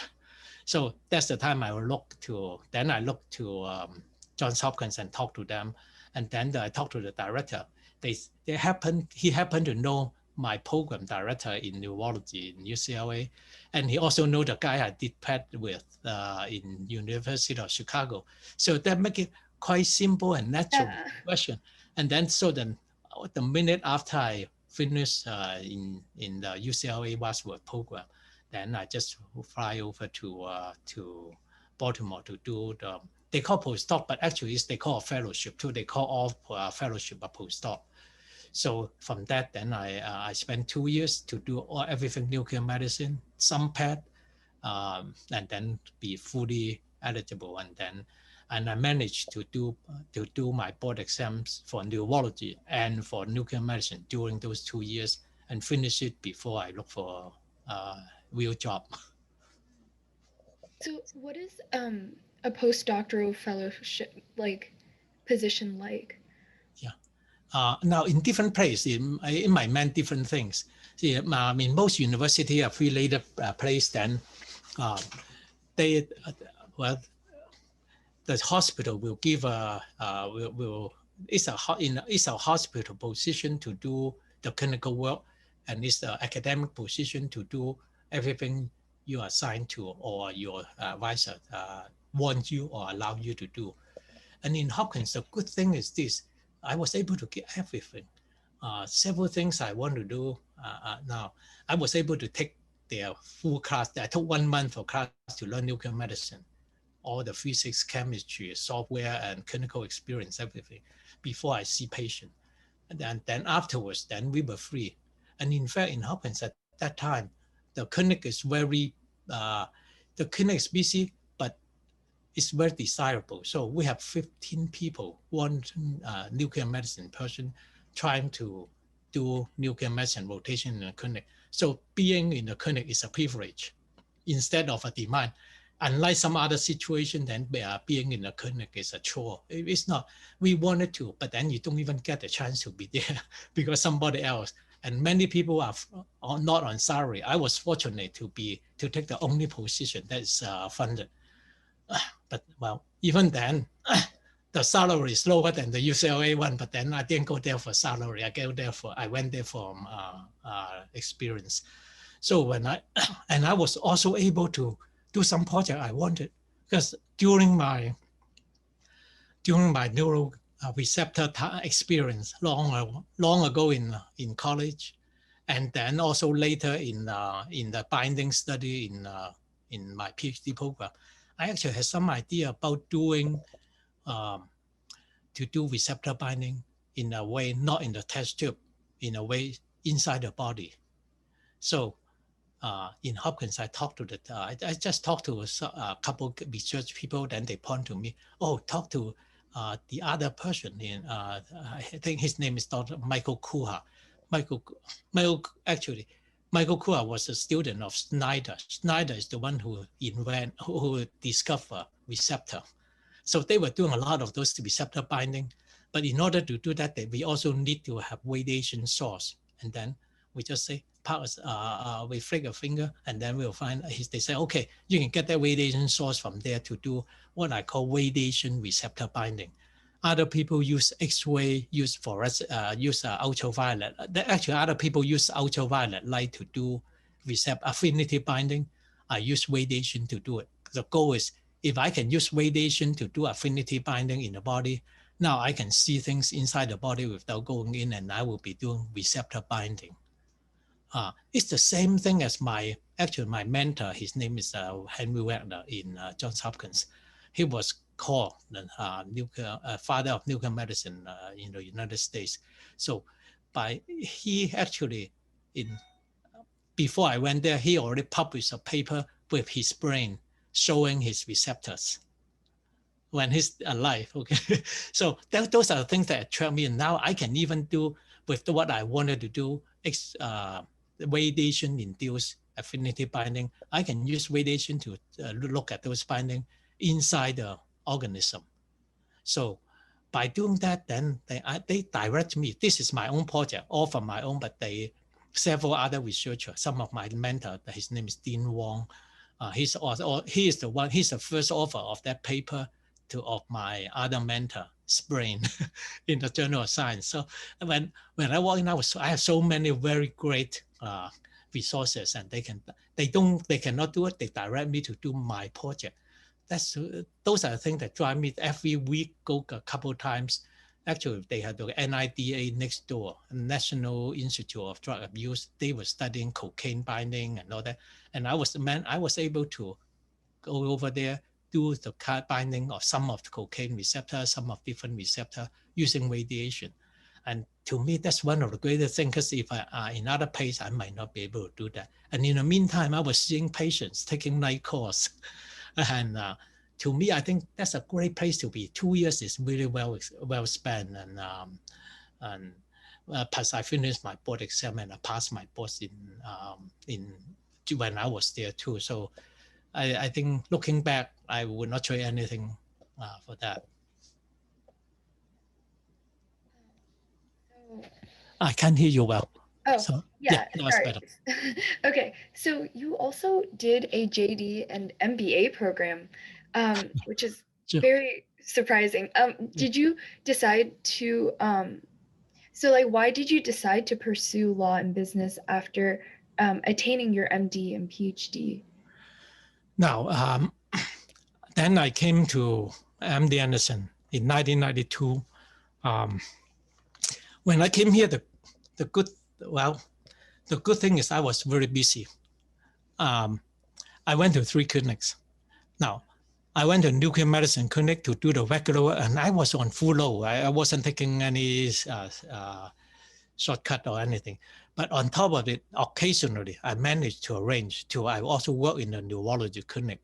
Speaker 1: So that's the time I looked to Johns Hopkins and talked to them. And then I talked to the director. He happened to know my program director in neurology in UCLA. And he also know the guy I did PET with in University of Chicago. So that make it quite simple and natural question. And then the minute after I finished in the UCLA Wadsworth program, then I just fly over to Baltimore to do they call postdoc, but actually they call a fellowship too. They call all fellowship a postdoc. So from that, then I spent 2 years to do everything nuclear medicine, some PET, and then be fully eligible. And I managed to do my board exams for neurology and for nuclear medicine during those 2 years, and finish it before I look for real job.
Speaker 2: So what is a postdoctoral fellowship position like?
Speaker 1: Yeah. Now in different places, it might mean different things. See, I mean, most universities are affiliated place. Then they, well, the hospital will give it's a hospital position to do the clinical work, and it's the academic position to do everything you are assigned to or your advisor want you or allow you to do. And in Hopkins, the good thing is this: I was able to get everything. Several things I want to do now. I was able to take their full class. I took 1 month of class to learn nuclear medicine, all the physics, chemistry, software, and clinical experience, everything, before I see patient. And then afterwards, then we were free. And in fact, in Hopkins at that time, the clinic is the clinic is busy, but it's very desirable. So we have 15 people, one nuclear medicine person trying to do nuclear medicine rotation in the clinic. So being in the clinic is a privilege instead of a demand. Unlike some other situation, then being in the clinic is a chore. It's not. We wanted to, but then you don't even get the chance to be there because somebody else. And many people are not on salary. I was fortunate to take the only position that is funded. But well, even then, the salary is lower than the UCLA one. But then I didn't go there for salary. I went there for experience. So I was also able to do some project I wanted, because during my neural receptor experience long ago in college, and then also later in the binding study in my PhD program, I actually had some idea about doing to do receptor binding in a way not in the test tube, in a way inside the body. So in Hopkins, I just talked to a couple of research people. Then they point to me, oh, talk to the other person. I think his name is Dr. Michael Kuha. Michael Kuha was a student of Snyder. Snyder is the one who discovered receptor. So they were doing a lot of those receptor binding. But in order to do that, we also need to have radiation source. And then we just say, we flick a finger, and then we'll find, they say, okay, you can get that radiation source from there to do what I call radiation receptor binding. Other people use X-ray, use ultraviolet. Actually, other people use ultraviolet light to do affinity binding. I use radiation to do it. The goal is, if I can use radiation to do affinity binding in the body, now I can see things inside the body without going in, and I will be doing receptor binding. It's the same thing as my mentor. His name is Henry Wagner in Johns Hopkins. He was called the father of nuclear medicine in the United States. So before I went there, he already published a paper with his brain showing his receptors when he's alive. Okay, so those are the things that attract me. And now I can even do with what I wanted to do, radiation-induced affinity binding. I can use radiation to look at those binding inside the organism. So by doing that, then they direct me. This is my own project, all from my own, but several other researchers, some of my mentors, his name is Dean Wong. He's the first author of that paper of my other mentor, Sprain, in the Journal of Science. So when I walk in, I have so many very great resources, and they cannot do it. They direct me to do my project. Those are the things that drive me. Every week, go a couple of times. Actually, they had the NIDA next door, National Institute of Drug Abuse. They were studying cocaine binding and all that. And I was able to go over there, do the binding of some of the cocaine receptors, some of different receptors using radiation. And to me, that's one of the greatest things, because if I in other places, I might not be able to do that. And in the meantime, I was seeing patients taking night course. And to me, I think that's a great place to be. 2 years is really well spent. And plus I finished my board exam, and I passed my boards in when I was there too. So I think looking back, I would not trade anything for that. I can't hear you well.
Speaker 2: Oh,
Speaker 1: so,
Speaker 2: yeah,
Speaker 1: that's better.
Speaker 2: Okay, so you also did a JD and MBA program, which is
Speaker 1: Sure.
Speaker 2: very surprising. Did you decide to, so like, why did you decide to pursue law and business after attaining your MD and PhD?
Speaker 1: Now, then I came to MD Anderson in 1992. When I came here, the good thing is I was very busy. I went to 3 clinics. Now, I went to nuclear medicine clinic to do the regular, and I was on full load. I wasn't taking any shortcut or anything. But on top of it, occasionally, I managed to arrange I also work in the neurology clinic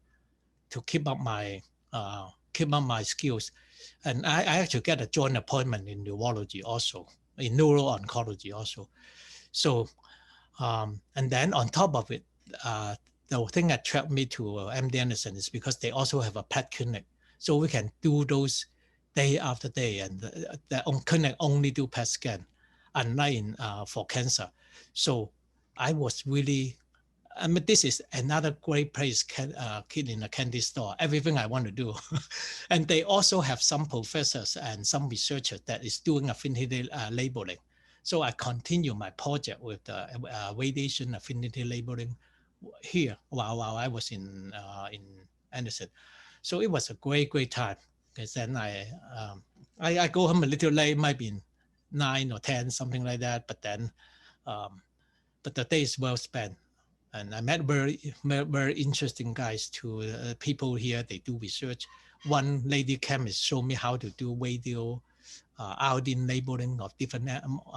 Speaker 1: to keep up my skills. And I actually get a joint appointment in neurology also, in neuro-oncology also. So, and then on top of it, the thing that attracted me to MD Anderson is because they also have a PET clinic. So we can do those day after day, and the clinic only do PET scan, unlike for cancer. So I was really, this is another great place, kid in a candy store, everything I want to do. And they also have some professors and some researchers that is doing affinity labeling. So I continue my project with the radiation affinity labeling here while I was in Anderson. So it was a great time, because then I go home a little late, might be 9 or 10, something like that. But then, but the day is well spent. And I met very interesting guys too. People here, they do research. One lady chemist showed me how to do radio iodine labeling of different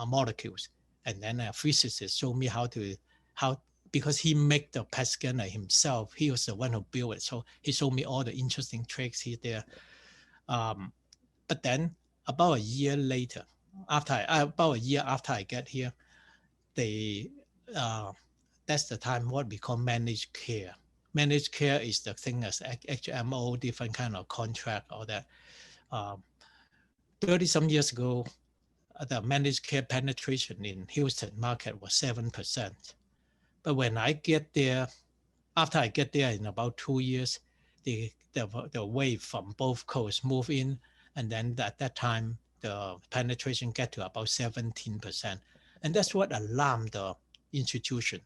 Speaker 1: molecules. And then a physicist showed me because he made the PET scanner himself. He was the one who built it. So he showed me all the interesting tricks here there. But then about a year after I get here, that's the time what we call managed care managed care is the thing as HMO, different kind of contract, all that. 30 some years ago, the managed care penetration in Houston market was 7%. But when I get there, after I get there in about 2 years, the wave from both coasts move in. And then at that time, the penetration get to about 17%. And that's what alarmed the institution.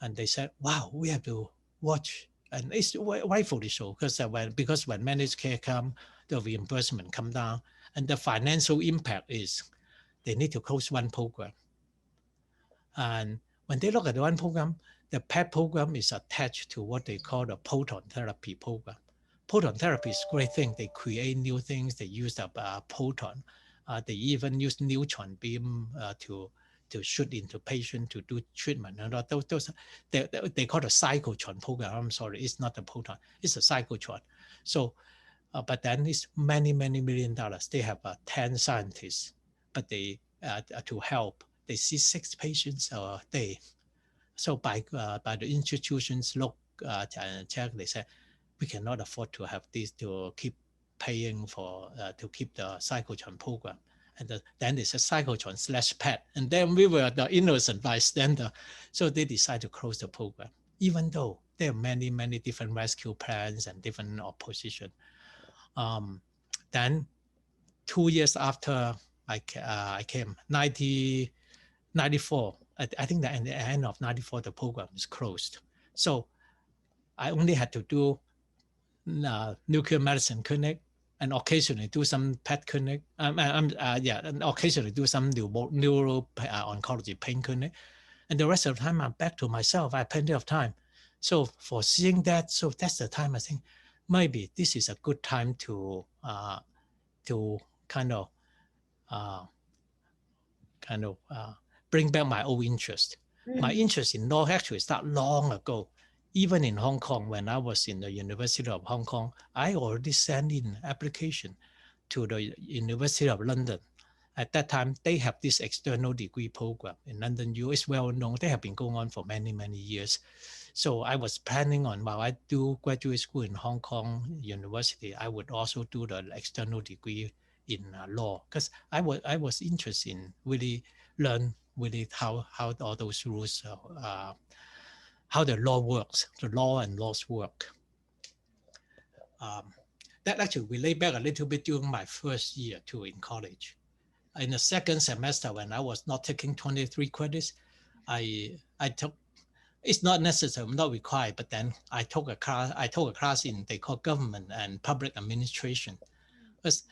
Speaker 1: And they said, wow, we have to watch. And it's rightfully so, because when managed care come, the reimbursement come down, and the financial impact is they need to close one program. And when they look at one program, the PET program is attached to what they call the proton therapy program. Proton therapy is a great thing. They create new things. They use the proton. They even use neutron beam to shoot into patient to do treatment. And those they call the cyclotron program. I'm sorry, it's not the proton. It's a cyclotron. So, but then it's many $million. They have 10 scientists, but they to help. They see 6 patients a day. So by the institutions look and check, they say, we cannot afford to have this to keep paying for, to keep the cyclotron program. And then they said cyclotron / PET. And then we were the innocent bystander. So they decided to close the program, even though there are many different rescue plans and different opposition. Then 2 years after I came, 1994, I think that at the end of 94, the program is closed. So I only had to do nuclear medicine clinic and occasionally do some PET clinic. And occasionally do some neuro oncology pain clinic. And the rest of the time, I'm back to myself. I have plenty of time. So for seeing that, so that's the time I think maybe this is a good time to kind of bring back my old interest. My interest in law actually started long ago. Even in Hong Kong, when I was in the University of Hong Kong, I already sent in application to the University of London. At that time, they have this external degree program in London. It's well known. They have been going on for many years. So I was planning on, while I do graduate school in Hong Kong University, I would also do the external degree in law, because I was interested in really learn really how all those rules, how the law works, the law and laws work. That actually relate back a little bit during my first year too in college. In the second semester, when I was not taking 23 credits, I took, it's not necessary, not required, but then I took a class in, they call government and public administration. Because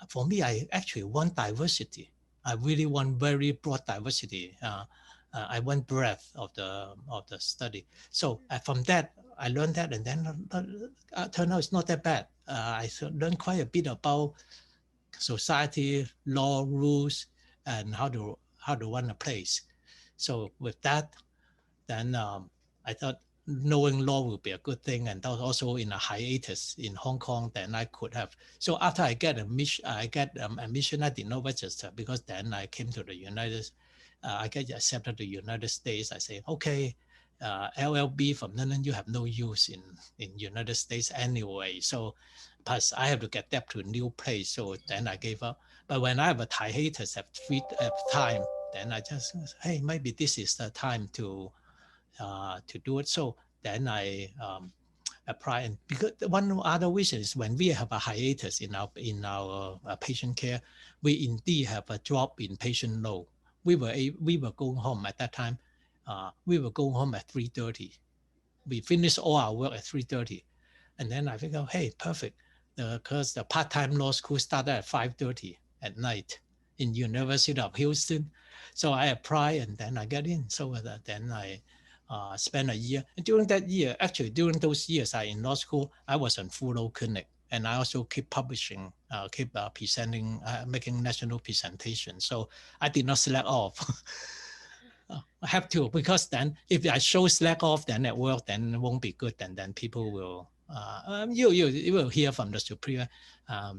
Speaker 1: for me, I actually want diversity. I really want very broad diversity. I want breadth of the study. So from that, I learned that, and then turned out it's not that bad. I learned quite a bit about society, law, rules, and how to run a place. So with that, then I thought knowing law would be a good thing, and also in a hiatus in Hong Kong, then I could have. So after I get admission, I did not register, because then I came to the I get accepted to the United States. I say, okay, LLB from London, you have no use in United States anyway. So plus I have to get that to a new place. So then I gave up. But when I have a hiatus, have time, then I just, hey, maybe this is the time to do it. So then I apply. And because one other reason is when we have a hiatus in our patient care, we indeed have a drop in patient load. We were going home at that time. We were going home at 3:30. We finished all our work at 3:30. And then I figured, hey, perfect. Because the part-time law school started at 5:30 at night in University of Houston. So I apply and then I get in. So then I spent a year. And during that year, actually during those years in law school, I was on full load clinic. And I also keep publishing, keep presenting, making national presentations. So I did not slack off. I have to, because then if I show slack off, then at work, then it won't be good. And then people will, you will hear from the superior.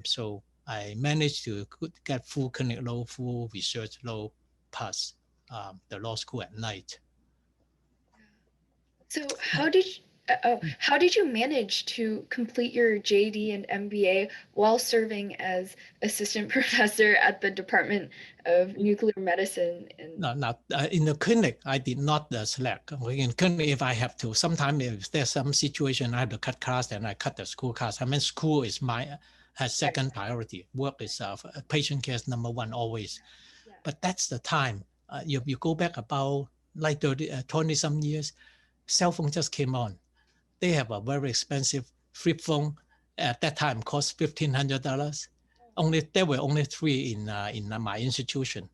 Speaker 1: So I managed to get full clinic load, full research load, plus the law school at night.
Speaker 2: So how did How did you manage to complete your JD and MBA while serving as assistant professor at the Department of Nuclear Medicine?
Speaker 1: In the clinic, I did not select. In clinic, if I have to, sometimes if there's some situation I have to cut class, then I cut the school class. I mean, school is has second priority. Work is patient care is number one always.
Speaker 2: Yeah.
Speaker 1: But that's the time. You go back about like 20 some years, cell phone just came on. They have a very expensive flip phone. At that time, cost $1,500. There were only 3 in my institution.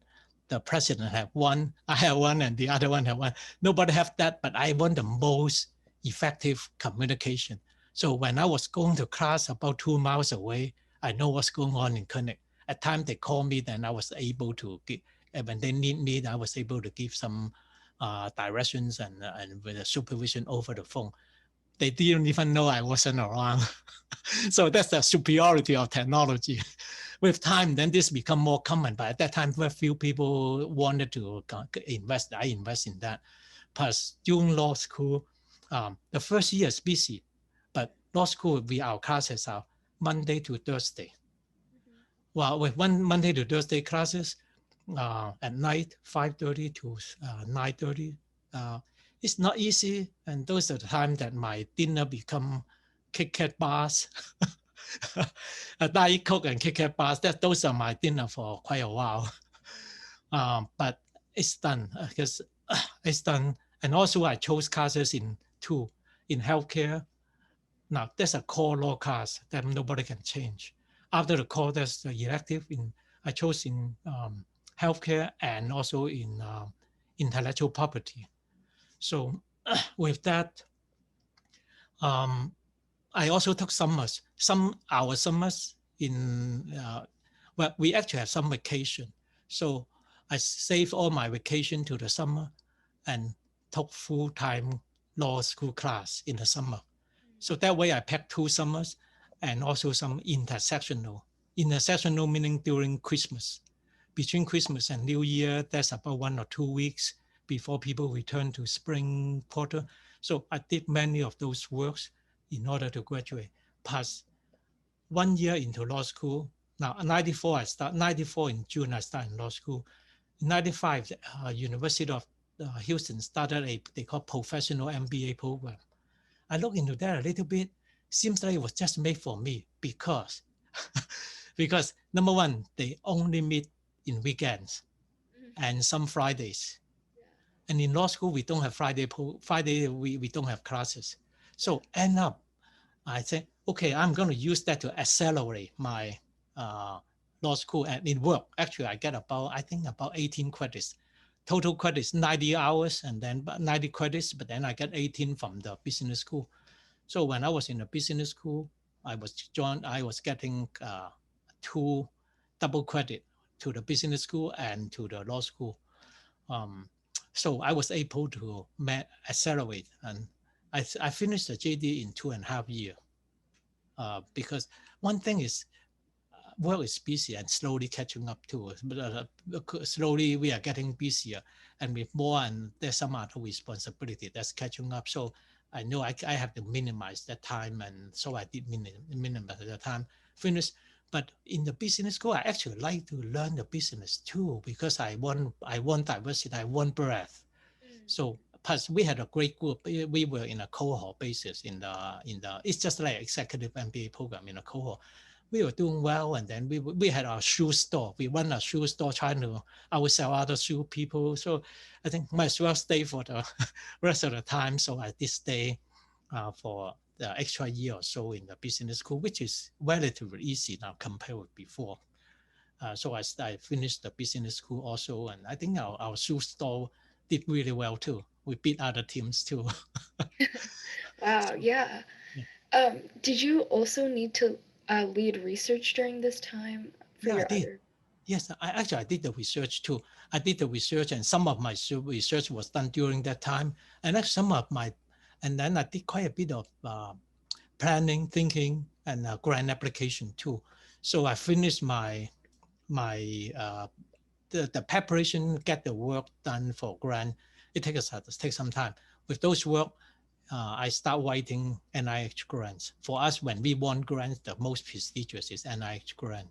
Speaker 1: The president had one, I have one, and the other one had one. Nobody have that, but I want the most effective communication. So when I was going to class about 2 miles away, I know what's going on in clinic. At times they call me, then I was able to give, and when they need me, I was able to give some directions and with the supervision over the phone. They didn't even know I wasn't around. So that's the superiority of technology. With time, then this become more common. But at that time, very few people wanted to invest. I invest in that. Plus, during law school, the first year is busy, but law school, our classes are Monday to Thursday. Well, with one Monday to Thursday classes at night, 5:30 to 9:30. It's not easy, and those are the time that my dinner become Kit Kat bars, Diet Coke and Kit Kat bars. Those are my dinner for quite a while. But it's done because it's done. And also I chose classes in healthcare. Now there's a core law class that nobody can change. After the core, there's the elective I chose in healthcare and also in intellectual property. So with that, I also took summers. Our summers well, we actually have some vacation. So I saved all my vacation to the summer and took full-time law school class in the summer. So that way I packed 2 summers and also some intersectional. Intersectional meaning during Christmas. Between Christmas and New Year, that's about 1 or 2 weeks before people return to spring quarter. So I did many of those works in order to graduate. Plus 1 year into law school. Now, 94 in June, I started law school. In 95, University of Houston started they call professional MBA program. I looked into that a little bit. Seems like it was just made for me because number one, they only meet in weekends and some Fridays. And in law school, we don't have Friday, we don't have classes. So end up, I said, okay, I'm going to use that to accelerate my law school, and it worked. Actually, I get about 18 credits. Total credits, 90 hours, and then 90 credits, but then I get 18 from the business school. So when I was in the business school, I was getting 2 double credit to the business school and to the law school. So I was able to accelerate, and I finished the JD in 2.5 years. Because one thing is, work is busy and slowly catching up to us. But slowly we are getting busier, and with more, and there's some other responsibility that's catching up. So I know I have to minimize that time, and so I did minimize the time. Finish. But in the business school, I actually like to learn the business too, because I want diversity, I want breadth. So plus we had a great group. We were in a cohort basis in the it's just like executive MBA program in a cohort. We were doing well, and then we had our shoe store. We run a shoe store trying to sell other shoe people. So I think might as well stay for the rest of the time. So I did stay for the extra year or so in the business school, which is relatively easy now compared with before. So I finished the business school also, and I think our shoe store did really well too. We beat other teams too.
Speaker 2: Wow,
Speaker 1: So,
Speaker 2: yeah. Did you also need to lead research during this time for
Speaker 1: yeah, I
Speaker 2: your
Speaker 1: did.
Speaker 2: other?
Speaker 1: Yes, I did the research too. I did the research, and some of my research was done during that time. And then I did quite a bit of planning, thinking, and grant application too. So I finished my the preparation, get the work done for grant. It takes some time. With those work, I start writing NIH grants. For us, when we want grants, the most prestigious is NIH grant.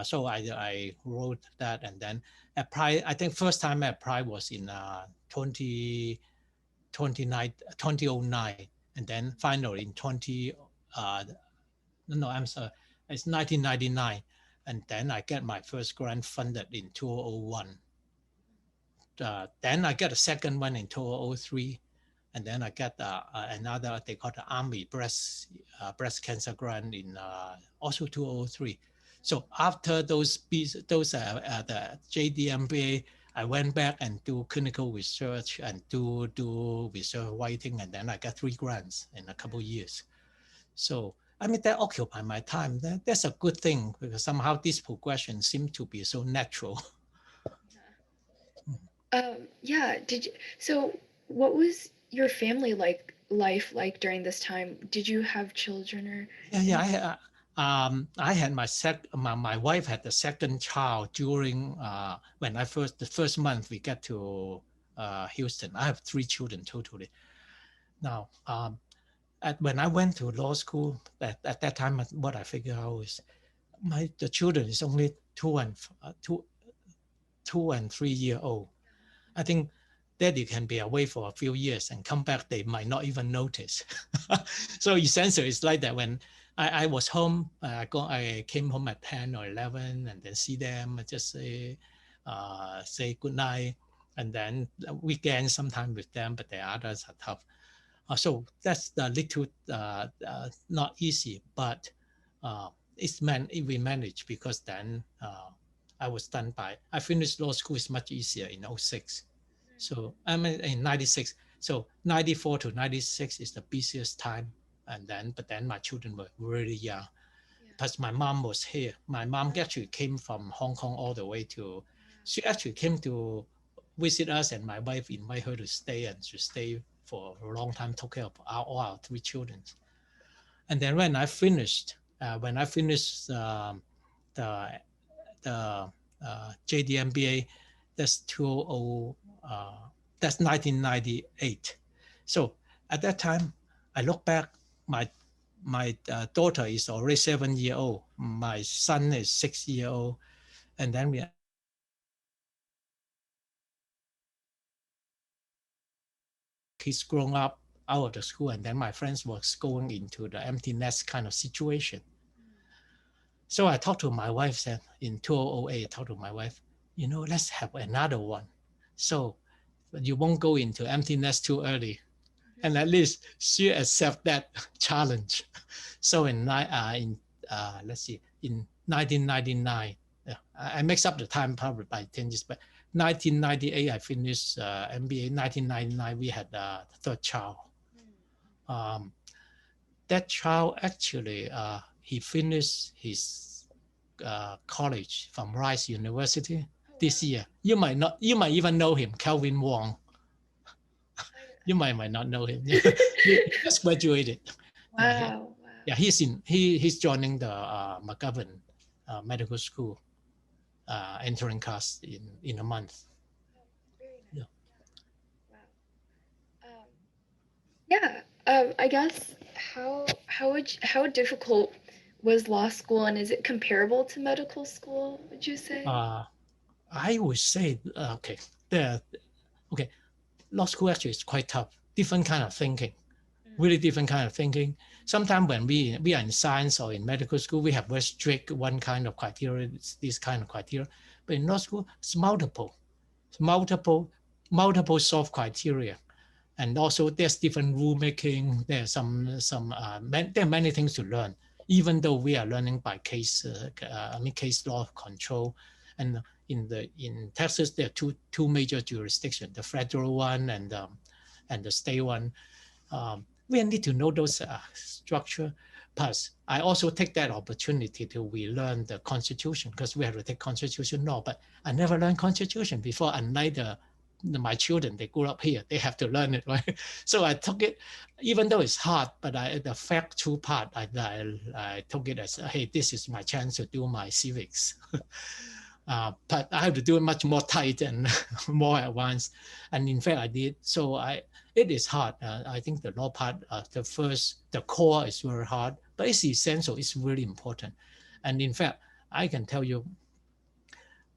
Speaker 1: So I wrote that and then apply. I think first time I applied was in 2009, and then finally in I'm sorry, it's 1999, and then I get my first grant funded in 2001. Then I get a second one in 2003, and then I get another, they call the Army breast cancer grant in also 2003. So after those the JDMBA, I went back and do clinical research and do research writing, and then I got 3 grants in a couple of years. So I mean that occupied my time. That's a good thing because somehow this progression seemed to be so natural.
Speaker 2: Yeah. So what was your family life like during this time? Did you have children or?
Speaker 1: Yeah. I had my wife had the second child during when the first month we get to Houston. I have 3 children totally. Now, when I went to law school, at that time, what I figured out is the children is only 2 and 3 year old. I think daddy can be away for a few years and come back, they might not even notice. So essentially, it's like that. When I was home, I came home at 10 or 11 and then see them, just say good night. And then weekends sometime with them, but the others are tough. So that's the little not easy, but we managed because then I finished law school is much easier in 06. So I mean in 96. So 94 to 96 is the busiest time. But then my children were really young. Plus my mom was here. My mom actually came from Hong Kong all the way she actually came to visit us, and my wife invited her to stay, and she stayed for a long time, took care of all our 3 children. And then when I finished the JDMBA, that's 1998. So at that time, I look back, my daughter is already 7-year-old. My son is 6-year-old. And then he's grown up out of the school, and then my friends was going into the empty nest kind of situation. So I talked to my wife, said in 2008, I talked to my wife, let's have another one. So you won't go into empty nest too early. And at least she accept that challenge. So in 1999, I mix up the time probably by 10 years, but 1998, I finished MBA. 1999, we had the 3rd child. That child actually, he finished his college from Rice University this year. You might even know him, Kelvin Wong. You might not know him. He just graduated.
Speaker 2: Wow.
Speaker 1: Yeah, he's joining the McGovern Medical School entering class in a month.
Speaker 2: Very nice. Wow. I guess how difficult was law school, and is it comparable to medical school, would you say?
Speaker 1: I would say law school actually is quite tough. Different kind of thinking, really different kind of thinking. Sometimes when we are in science or in medical school, we have very strict one kind of criteria, this kind of criteria. But in law school, it's multiple soft criteria. And also there's different rulemaking. There's there are many things to learn, even though we are learning by case law control. And in Texas, there are two major jurisdictions, the federal one and the state one. We need to know those structure. Plus, I also take that opportunity to relearn the Constitution, because we have to take Constitution law. But I never learned Constitution before, unlike my children, they grew up here, they have to learn it, right? So I took it, even though it's hard, but the factual part, I took it as, hey, this is my chance to do my civics. But I have to do it much more tight and more advanced. And in fact, I did. So it is hard. I think the law part, the core is very hard, but it's essential. It's really important. And in fact, I can tell you,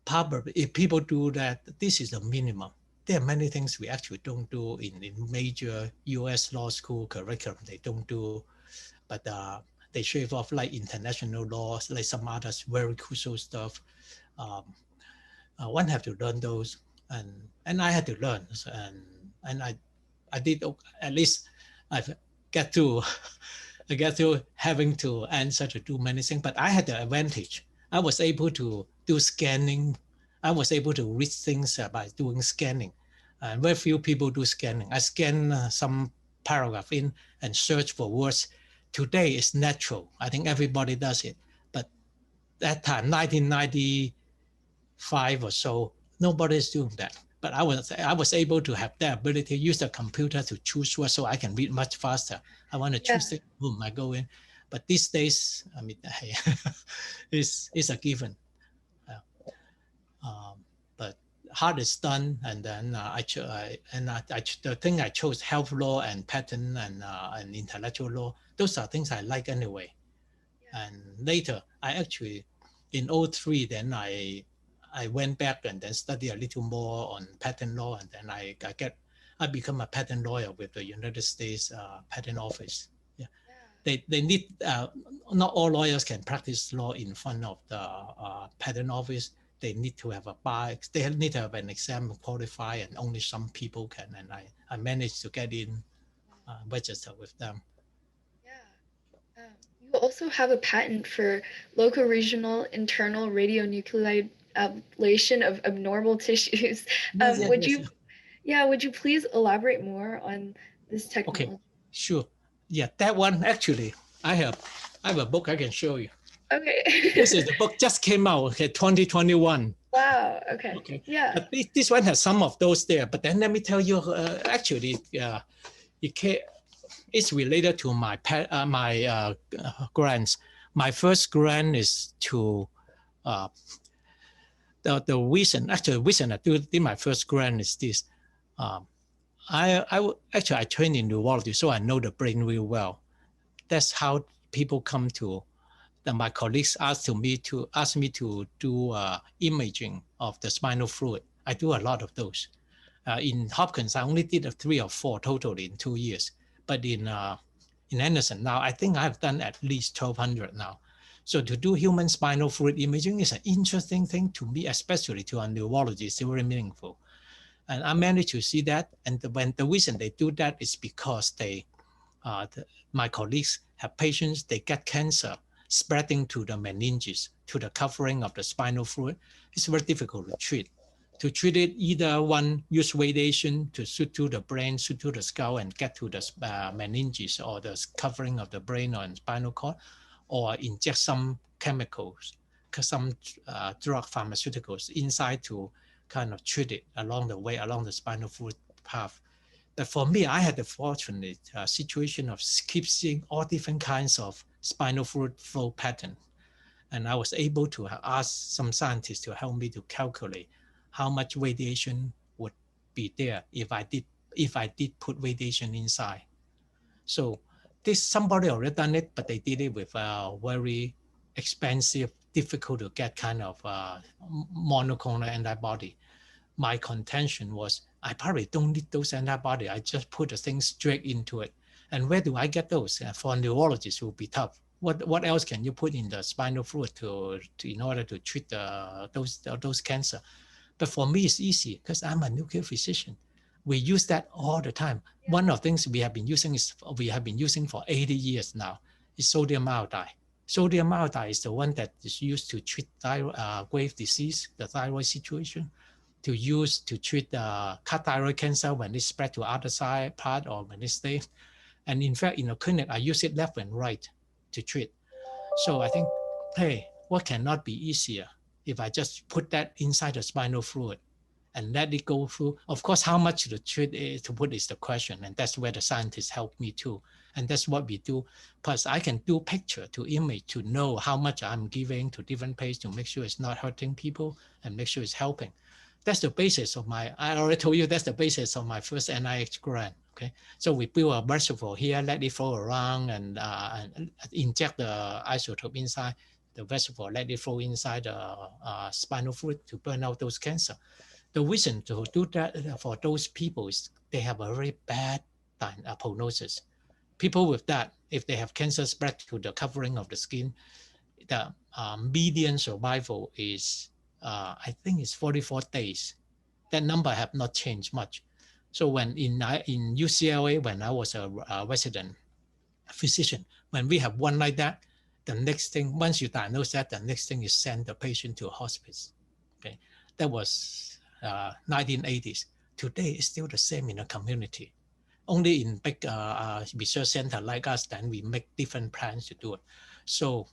Speaker 1: probably if people do that, this is the minimum. There are many things we actually don't do in major US law school curriculum. They don't do, but they shave off like international laws, like some others very crucial stuff. Um, One have to learn those, and I had to learn, and I did at least I've get to I get to having to answer to do many things, but I had the advantage. I was able to do scanning. I was able to read things by doing scanning. And very few people do scanning. I scan some paragraph in and search for words. Today is natural. I think everybody does it. But that time, 1995 or so, nobody's doing that. But I was able to have the ability to use the computer to choose words so I can read much faster. I want to choose it, boom, I go in. But these days, I mean, hey, it's a given. But hard is done, and then the thing I chose, health law and patent and intellectual law. Those are things I like anyway. And later, I actually, in 2003, then I went back and then studied a little more on patent law, and then I become a patent lawyer with the United States Patent Office. Yeah, they need not all lawyers can practice law in front of the patent office. They need to have a bar. They need to have an exam to qualify, and only some people can. And I managed to get in, register with them.
Speaker 2: You also have a patent for local regional internal radionuclide ablation of abnormal tissues. Would you please elaborate more on this technology?
Speaker 1: Okay, sure. Yeah, that one actually, I have a book I can show you.
Speaker 2: Okay.
Speaker 1: This is the book just came out, okay, 2021.
Speaker 2: Wow. Okay. Yeah.
Speaker 1: But this one has some of those there. But then let me tell you, actually, it's related to my grants. My first grant is to the reason I did my first grant is this. I trained in neurology, so I know the brain real well. That's how people come to. My colleagues asked me to do imaging of the spinal fluid. I do a lot of those. In Hopkins, I only did 3 or 4 totally in 2 years. But in Anderson now, I think I've done at least 1,200 now. So to do human spinal fluid imaging is an interesting thing to me, especially to a neurologist. It's very meaningful. And I managed to see that. And the reason they do that is because my colleagues have patients, they get cancer spreading to the meninges, to the covering of the spinal fluid. It's very difficult to treat. To treat it, either one use radiation to shoot to the brain, shoot to the skull, and get to the meninges or the covering of the brain or spinal cord, or inject some chemicals, some drug pharmaceuticals inside to kind of treat it along the way, along the spinal fluid path. But for me, I had the fortunate situation of keep seeing all different kinds of spinal fluid flow pattern. And I was able to ask some scientists to help me to calculate how much radiation would be there if I did put radiation inside. So somebody already done it, but they did it with a very expensive, difficult to get kind of monoclonal antibody. My contention was I probably don't need those antibodies. I just put the thing straight into it. And where do I get those? For neurologists, it will be tough. What else can you put in the spinal fluid in order to treat those cancer? But for me, it's easy because I'm a nuclear physician. We use that all the time. Yeah. One of the things we have been using for 80 years now is sodium iodide. Sodium iodide is the one that is used to treat Graves' disease, the thyroid situation, to treat thyroid cancer when it spread to other side part or when it stays. And in fact, in the clinic, I use it left and right to treat. So I think, hey, what cannot be easier if I just put that inside the spinal fluid and let it go through. Of course, how much to treat to put is the question, and that's where the scientists help me too. And that's what we do. Plus, I can do picture to image to know how much I'm giving to different patients to make sure it's not hurting people and make sure it's helping. That's the basis of my, I already told you, that's the basis of my first NIH grant. Okay, so we build a reservoir here, let it flow around and inject the isotope inside the reservoir, let it flow inside the spinal fluid to burn out those cancer. The reason to do that for those people is they have a very bad prognosis. People with that, if they have cancer spread to the covering of the skin, the median survival is, I think it's 44 days. That number have not changed much. So when in UCLA, when I was a resident physician, when we have one like that, the next thing, once you diagnose that, the next thing is send the patient to a hospice. Okay, that was 1980s. Today, it's still the same in the community. Only in big research center like us, then we make different plans to do it. So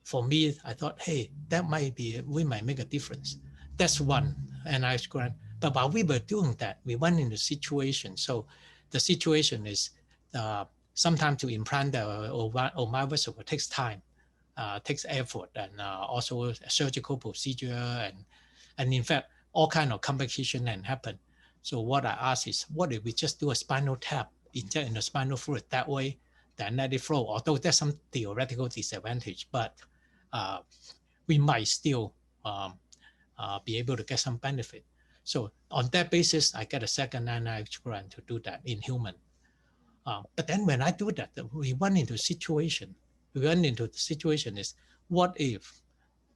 Speaker 1: for me, I thought, hey, that might be, we might make a difference. That's one NIH grant. But while we were doing that, we went into situation. So the situation is sometimes to implant the Ommaya vesicle takes time, takes effort, and also a surgical procedure, and in fact, all kind of complication can happen. So what I ask is, what if we just do a spinal tap, inject in the spinal fluid that way, then let it flow, although there's some theoretical disadvantage, but we might still be able to get some benefit. So on that basis, I get a second NIH grant to do that in human. But then when I do that, we run into situation. We run into the situation is, what if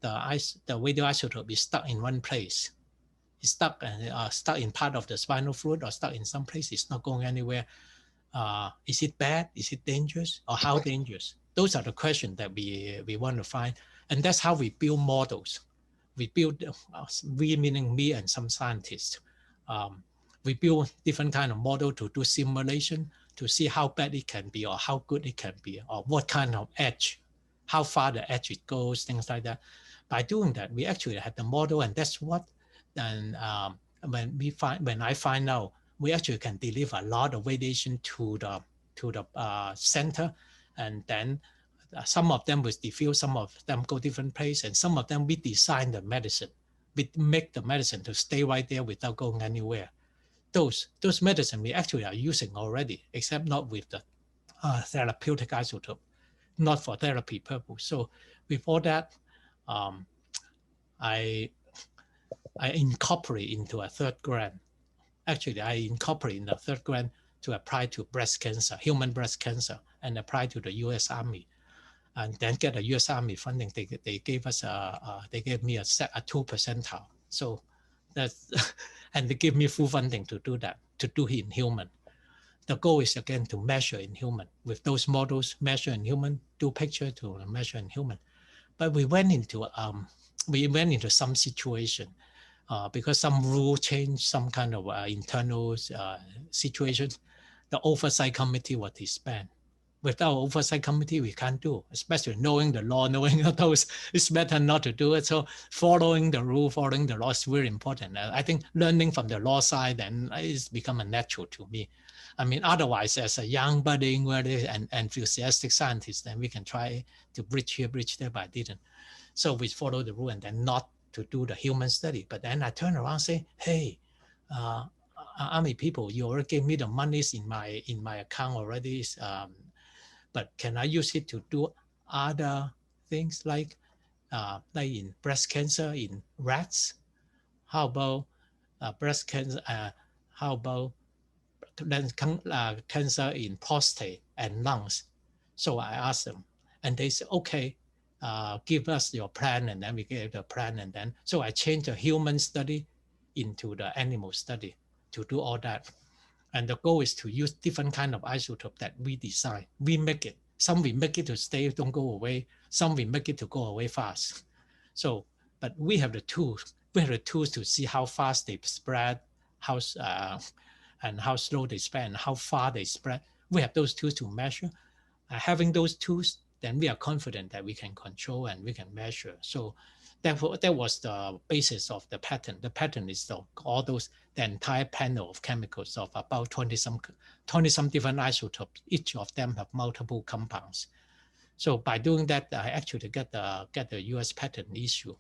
Speaker 1: the radioisotope is stuck in one place? It's stuck in part of the spinal fluid or stuck in some place. It's not going anywhere. Is it bad? Is it dangerous? Or how dangerous? Those are the questions that we want to find. And that's how we build models. We build, we meaning me and some scientists, we build different kind of model to do simulation to see how bad it can be or how good it can be or what kind of edge, how far the edge it goes, things like that. By doing that, we actually had the model, and that's what, and when I find out, we actually can deliver a lot of radiation to the center, and then some of them will diffuse, some of them go different place, and some of them we design the medicine. We make the medicine to stay right there without going anywhere. Those medicine we actually are using already, except not with the therapeutic isotope, not for therapy purpose. So before that, I incorporate into a third grant. Actually, I incorporate in the third grant to apply to breast cancer, human breast cancer, and apply to the U.S. Army, and then get a U.S. Army funding. They gave us they gave me a 2%. So that's and they give me full funding to do that, to do it in human. The goal is again to measure in human with those models, measure in human, do picture to measure in human. But we went into some situation because some rule change, some kind of internal situations. The oversight committee was disbanded. Without oversight committee, we can't do, especially knowing the law, knowing those, it's better not to do it. So following the rule, following the law is very important. I think learning from the law side then it's become a natural to me. I mean, otherwise, as a young, budding, and enthusiastic scientist, then we can try to bridge here, bridge there, but I didn't. So we follow the rule and then not to do the human study. But then I turn around and say, hey, Army people, you already gave me the monies in my account already. But can I use it to do other things like in breast cancer in rats? How about breast cancer? How about cancer in prostate and lungs? So I asked them, and they said, okay, give us your plan, and then we gave the plan, and then so I changed the human study into the animal study to do all that. And the goal is to use different kind of isotope that we design. We make it. Some we make it to stay, don't go away. Some we make it to go away fast. So, but we have the tools. We have the tools to see how fast they spread, and how slow they spread, and how far they spread. We have those tools to measure. Having those tools, then we are confident that we can control and we can measure. So that was the basis of the patent. The patent is the entire panel of chemicals of about 20 some different isotopes. Each of them have multiple compounds. So by doing that, I actually get the US patent issue.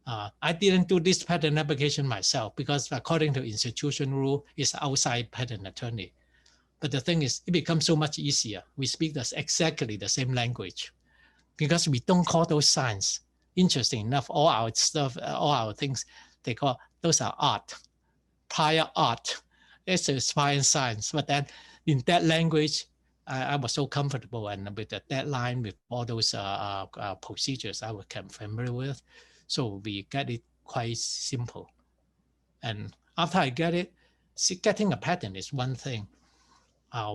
Speaker 1: I didn't do this patent application myself because according to institution rule, it's outside patent attorney. But the thing is, it becomes so much easier. We speak exactly the same language because we don't call those science. Interesting enough, all our stuff, all our things, they call those are art, prior art. It's a science. But then in that language, I was so comfortable, and with the deadline, with all those procedures I was familiar with. So we get it quite simple. And after I get it, getting a patent is one thing.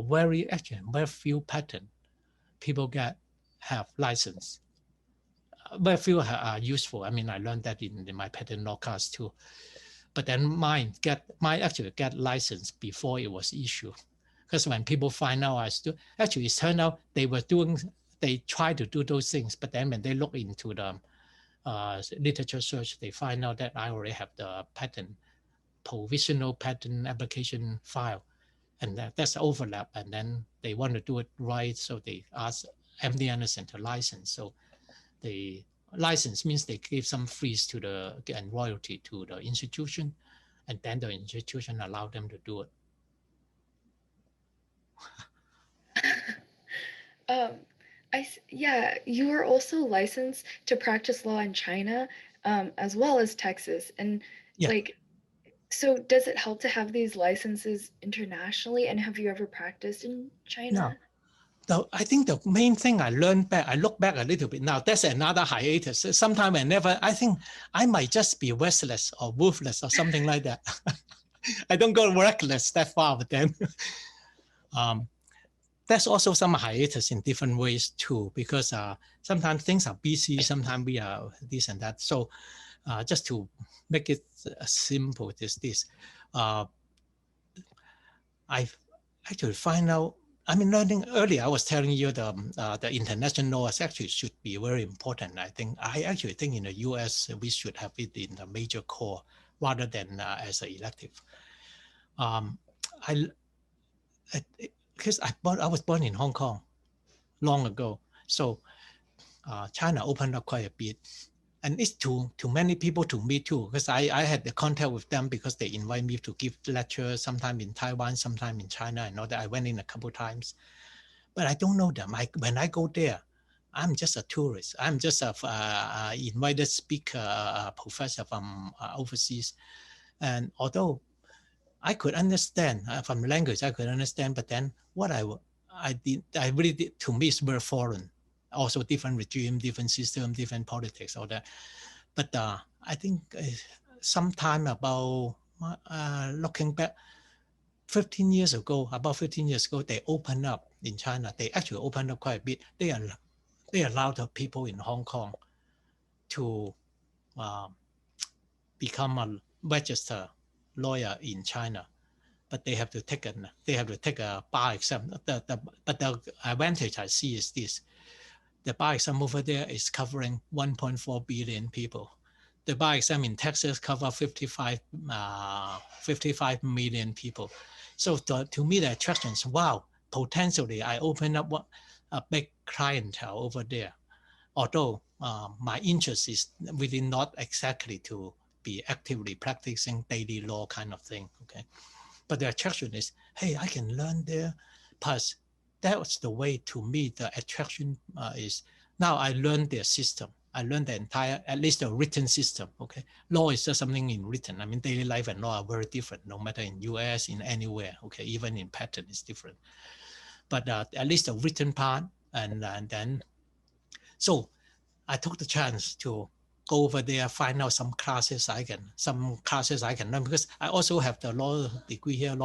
Speaker 1: Very few patent people have license. Very few are useful. I mean, I learned that in my patent law class too. But then mine actually get license before it was issued. Because when people find out actually it turned out they tried to do those things, but then when they look into the literature search, they find out that I already have the provisional patent application file, and that's the overlap. And then they want to do it right, so they ask MD Anderson to license. So the license means they give some fees and royalty to the institution, and then the institution allow them to do it.
Speaker 2: Yeah, you are also licensed to practice law in China, as well as Texas. And so does it help to have these licenses internationally? And have you ever practiced in China?
Speaker 1: No. I think the main thing I look back a little bit now, that's another hiatus. Sometimes I think I might just be restless or worthless or something like that. I don't go reckless that far, but then there's also some hiatus in different ways too, because sometimes things are busy, sometimes we are this and that. So just to make it simple, I actually find out, learning earlier, I was telling you the international laws actually should be very important. I actually think in the US, we should have it in the major core rather than as an elective. Because I was born in Hong Kong long ago. So China opened up quite a bit. And it's to many people, to me too, because I had the contact with them because they invite me to give lectures, sometime in Taiwan, sometime in China. I know that I went in a couple of times, but I don't know them. When I go there, I'm just a tourist. I'm just an invited speaker, professor from overseas. And although I could understand from the language, I could understand, but then what I really did, to me, is very foreign. Also different regime, different system, different politics, all that. But I think sometime about looking back, 15 years ago, they opened up in China. They actually opened up quite a bit. They allowed the people in Hong Kong to become a registered lawyer in China, but they have to take a bar exam. But the advantage I see is this: the bar exam over there is covering 1.4 billion people. The bar exam in Texas covers 55 million people. So to me, the attraction is, wow, potentially I open up a big clientele over there. Although my interest is really not exactly to be actively practicing daily law kind of thing, okay? But the attraction is, hey, I can learn there. Plus, that was the way, to me, the attraction is, now I learned their system. I learned the entire, at least the written system, okay? Law is just something in written. Daily life and law are very different, no matter in US, in anywhere, okay? Even in patent, it's different. But at least the written part, and then, so I took the chance to go over there, find out some classes I can learn, because I also have the law degree and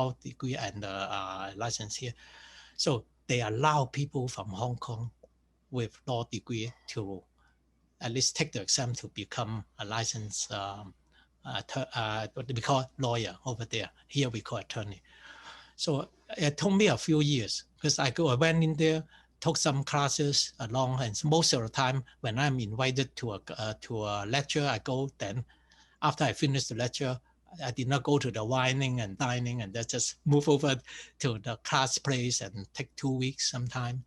Speaker 1: license here. So they allow people from Hong Kong with law degree to at least take the exam to become a licensed, what we call lawyer over there. Here we call attorney. So it took me a few years, because I went in there took some classes along, and most of the time when I'm invited to a lecture, I go. Then after I finish the lecture, I did not go to the wining and dining, and then just move over to the class place and take 2 weeks sometime,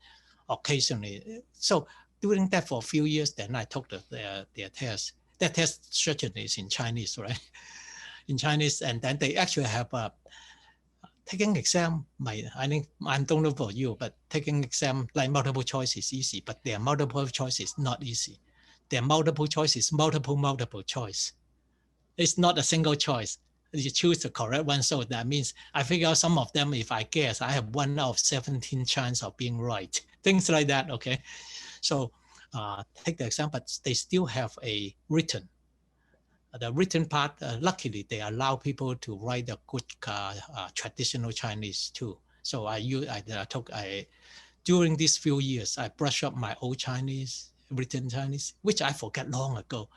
Speaker 1: occasionally. So doing that for a few years, then I took their test. That test certainly is in Chinese, right? In Chinese, and then they actually have a taking exam. I think I don't know for you, but taking exam like multiple choice is easy, but their multiple choice is not easy. Their multiple choice is multiple choice. It's not a single choice. You choose the correct one. So that means I figure out some of them, if I guess, I have 1 out of 17 chance of being right. Things like that, okay? So take the exam, but they still have a written. The written part, luckily, they allow people to write a good traditional Chinese too. So during these few years, I brushed up my old Chinese, written Chinese, which I forgot long ago.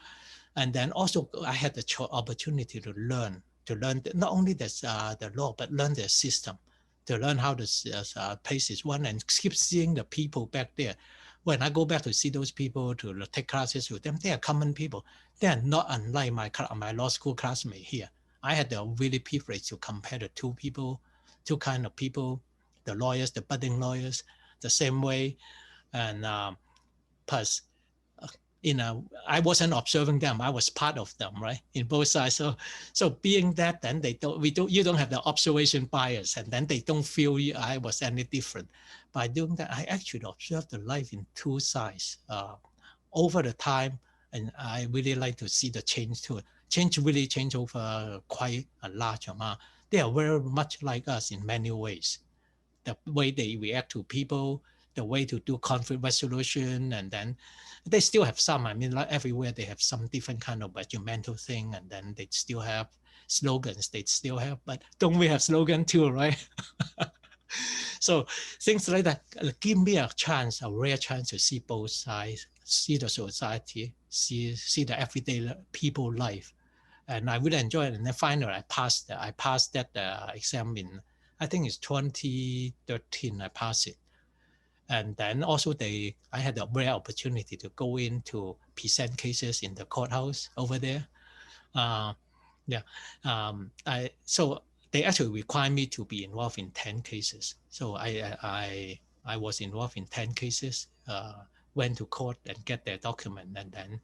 Speaker 1: And then also I had the opportunity to learn not only the law, but learn the system, to learn how the places run, and keep seeing the people back there. When I go back to see those people, to take classes with them, they are common people. They are not unlike my law school classmate here. I had the really privilege to compare the two kind of people, the lawyers, the budding lawyers, the same way. And plus, I wasn't observing them. I was part of them, right? In both sides. So being that, then you don't have the observation bias, and then they don't feel I was any different. By doing that, I actually observed the life in two sides over the time, and I really like to see the change to it. Change over quite a large amount. They are very much like us in many ways. The way they react to people, the way to do conflict resolution, and then they still have some. I mean, like everywhere they have some different kind of regimental thing, and then they still have slogans. They still have, but don't we have slogan too, right? So things like that give me a chance, a rare chance to see both sides, see the society, see the everyday people life, and I really enjoy it. And then finally, I passed that exam in, I think it's 2013. I passed it. And then also I had a rare opportunity to go in to present cases in the courthouse over there. Uh, yeah. So they actually require me to be involved in 10 cases. So I was involved in 10 cases, went to court and get their document. And then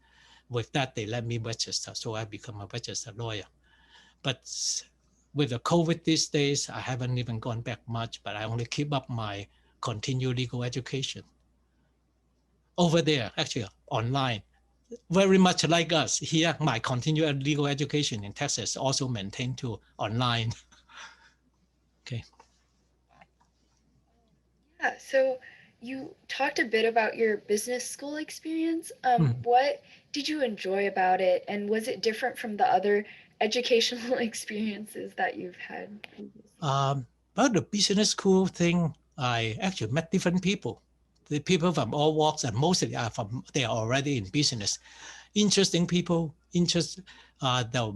Speaker 1: with that, they let me register. So I become a registered lawyer. But with the COVID these days, I haven't even gone back much, but I only keep up my continued legal education over there, actually online. Very much like us here, my continued legal education in Texas also maintained to online. Okay.
Speaker 2: Yeah, so you talked a bit about your business school experience.
Speaker 1: Hmm.
Speaker 2: What did you enjoy about it, and was it different from the other educational experiences that you've had previously?
Speaker 1: About the business school thing, I actually met different people. The people from all walks, and mostly they are already in business. Interesting people, the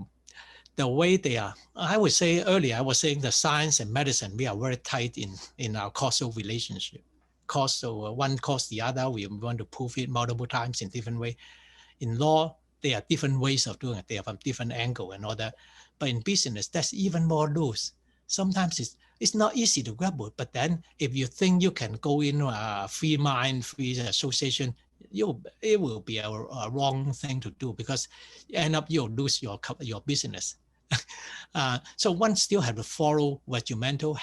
Speaker 1: way they are. I would say earlier, I was saying the science and medicine, we are very tight in our causal relationship. Causal, one cause the other, we want to prove it multiple times in different way. In law, there are different ways of doing it. They are from different angle and all that. But in business, that's even more loose. Sometimes it's not easy to grapple. But then if you think you can go in a free mind, free association, it will be a wrong thing to do, because you end up you'll lose your business. So one still have to follow regimental.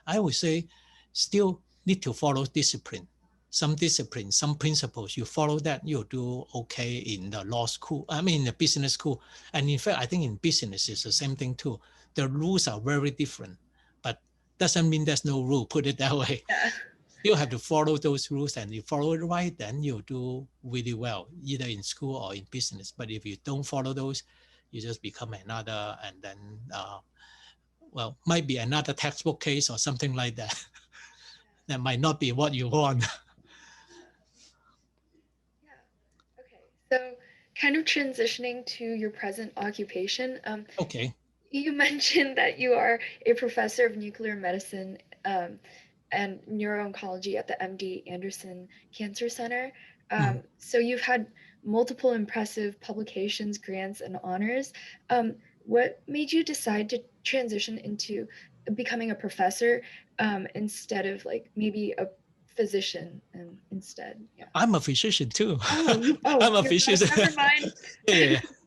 Speaker 1: I would say still need to follow discipline. Some discipline, some principles. You follow that, you'll do okay in the law school. I mean, the business school. And in fact, I think in business it's the same thing too. The rules are very different, but doesn't mean there's no rule. Put it that way.
Speaker 2: Yeah.
Speaker 1: You have to follow those rules, and you follow it right, then you do really well, either in school or in business. But if you don't follow those, you just become another, and then might be another textbook case or something like that. That might not be what you want.
Speaker 2: Yeah. Okay. So, kind of transitioning to your present occupation,
Speaker 1: Okay.
Speaker 2: you mentioned that you are a professor of nuclear medicine. and neuro-oncology at the MD Anderson Cancer Center.
Speaker 1: Mm.
Speaker 2: So you've had multiple impressive publications, grants, and honors. What made you decide to transition into becoming a professor instead of like maybe a physician and instead? Yeah.
Speaker 1: I'm a physician too.
Speaker 2: Oh,
Speaker 1: I'm a physician.
Speaker 2: never mind.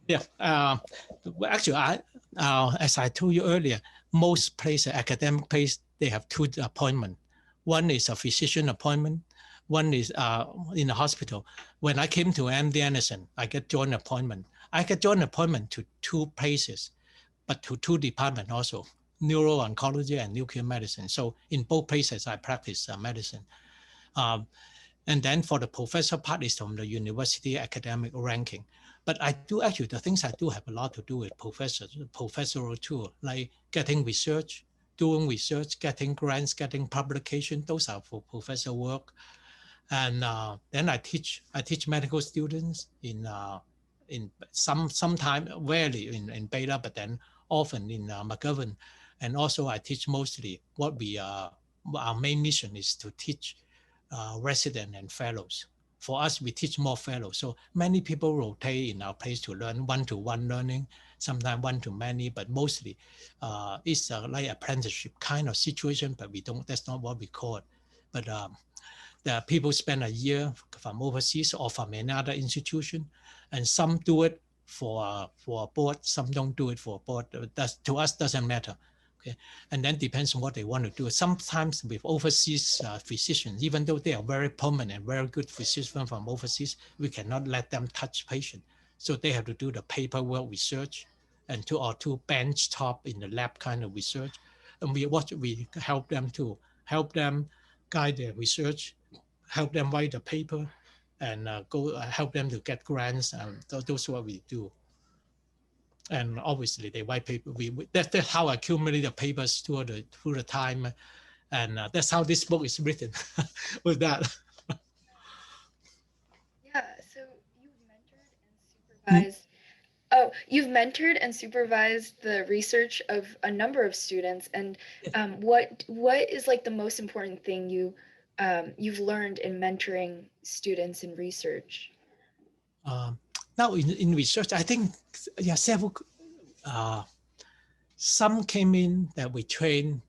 Speaker 1: Yeah. Well, actually, as I told you earlier, most places, academic places, they have two appointments. One is a physician appointment. One is in the hospital. When I came to MD Anderson, I get joint appointment. I get joint appointment to two places, but to two departments also, neuro-oncology and nuclear medicine. So in both places, I practice medicine. Um, and then for the professor part is from the university academic ranking. But I do actually, the things I do have a lot to do with professorial too, like getting research, doing research, getting grants, getting publication. Those are for professor work. And then I teach medical students in sometime rarely in Beta, but then often in McGovern. And also I teach mostly our main mission is to teach resident and fellows. For us, we teach more fellows. So many people rotate in our place to learn one-to-one learning, sometimes one-to-many, but mostly it's like apprenticeship kind of situation, but that's not what we call it. But the people spend a year from overseas or from another institution, and some do it for a board, some don't do it for a board. To us, doesn't matter. Okay, and then depends on what they want to do. Sometimes with overseas physicians, even though they are very permanent, very good physicians from overseas, we cannot let them touch patient. So they have to do the paperwork research and to bench top in the lab kind of research. And we help them guide their research, help them write a paper, and help them to get grants. Those are what we do. And obviously they write paper. That's how I accumulate the papers through the time, and that's how this book is written. With that.
Speaker 2: Yeah. So you've mentored and supervised the research of a number of students. And what is like the most important thing you've learned in mentoring students in research?
Speaker 1: Now in research, I think several. Some came in that we train.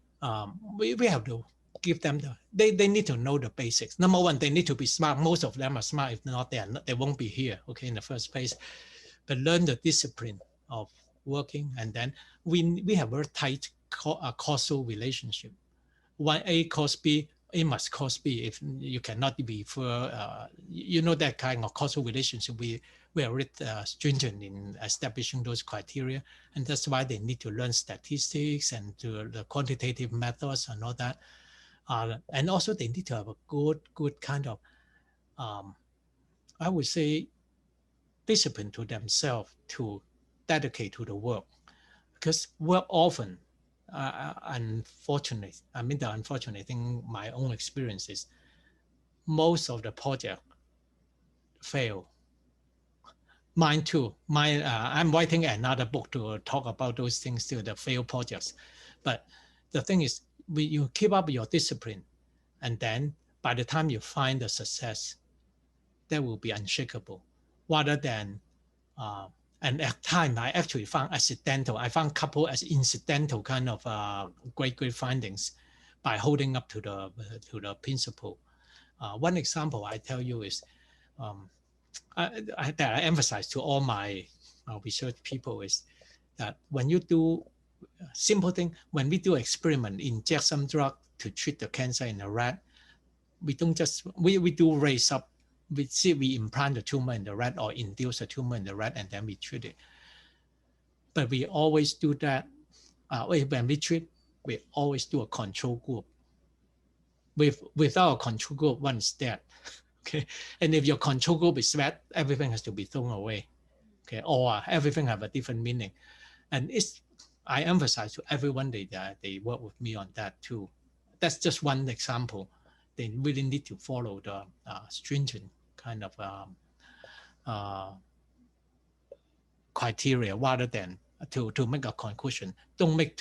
Speaker 1: We have to give them they need to know the basics. Number one, they need to be smart. Most of them are smart. If not, they won't be here. Okay, in the first place, but learn the discipline of working, and then we have a tight causal relationship. One A cause B, A must cause B. If you cannot be for that kind of causal relationship, we are very stringent in establishing those criteria, and that's why they need to learn statistics and the quantitative methods and all that. And also they need to have a good kind of, I would say, discipline to themselves to dedicate to the work, because work often, unfortunately, the unfortunate thing, my own experience is most of the project fail. Mine too. I'm writing another book to talk about those things too, the failed projects. But the thing is, you keep up your discipline, and then by the time you find the success, that will be unshakable, rather than and at time I actually found accidental. I found couple as incidental kind of great findings by holding up to the principle. One example I tell you is that I emphasize to all my research people is that when you do simple thing, when we do experiment, inject some drug to treat the cancer in a rat, we don't just we do raise up. We implant the tumor in the rat or induce a tumor in the rat, and then we treat it. But we always do that. When we treat, we always do a control group. Without a control group, one is dead. Okay, and if your control group is rat, everything has to be thrown away. Okay, or everything have a different meaning. And I emphasize to everyone they work with me on that too. That's just one example. They really need to follow the stringent kind of criteria rather than to make a conclusion. Don't make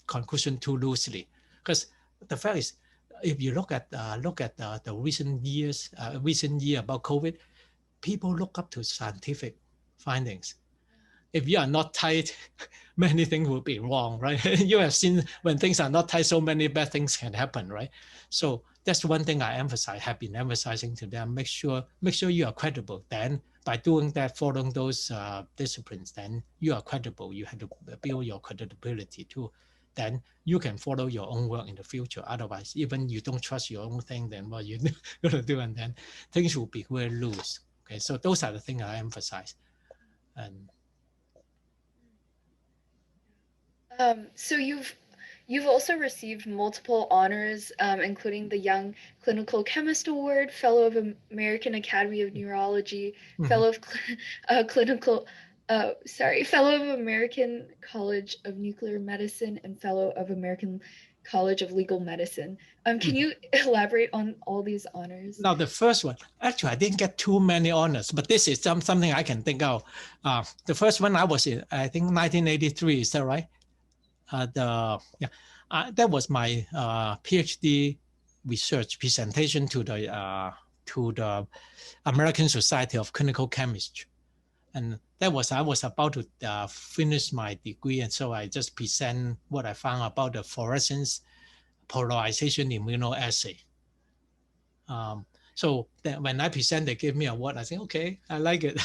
Speaker 1: conclusion too loosely, because the fact is if you look at the recent year about COVID, people look up to scientific findings. If you are not tight, many things will be wrong, right? You have seen when things are not tight, so many bad things can happen, right? So that's one thing I have been emphasizing to them. Make sure you are credible. Then by doing that, following those disciplines, then you are credible. You have to build your credibility too. Then you can follow your own work in the future. Otherwise, even you don't trust your own thing, then what you're going to do, and then things will be very loose. Okay, so those are the things I emphasize. And
Speaker 2: so you've also received multiple honors, including the Young Clinical Chemist Award, Fellow of American Academy of Neurology, Fellow of Fellow of American College of Nuclear Medicine, and Fellow of American College of Legal Medicine. Can you elaborate on all these honors?
Speaker 1: Now, the first one, actually, I didn't get too many honors, but this is something I can think of. The first one I was in, I think 1983, is that right? That was my PhD research presentation to the American Society of Clinical Chemistry. And I was about to finish my degree, and so I just present what I found about the fluorescence polarization immunoassay. So when I present, they gave me an award. I think, okay, I like it.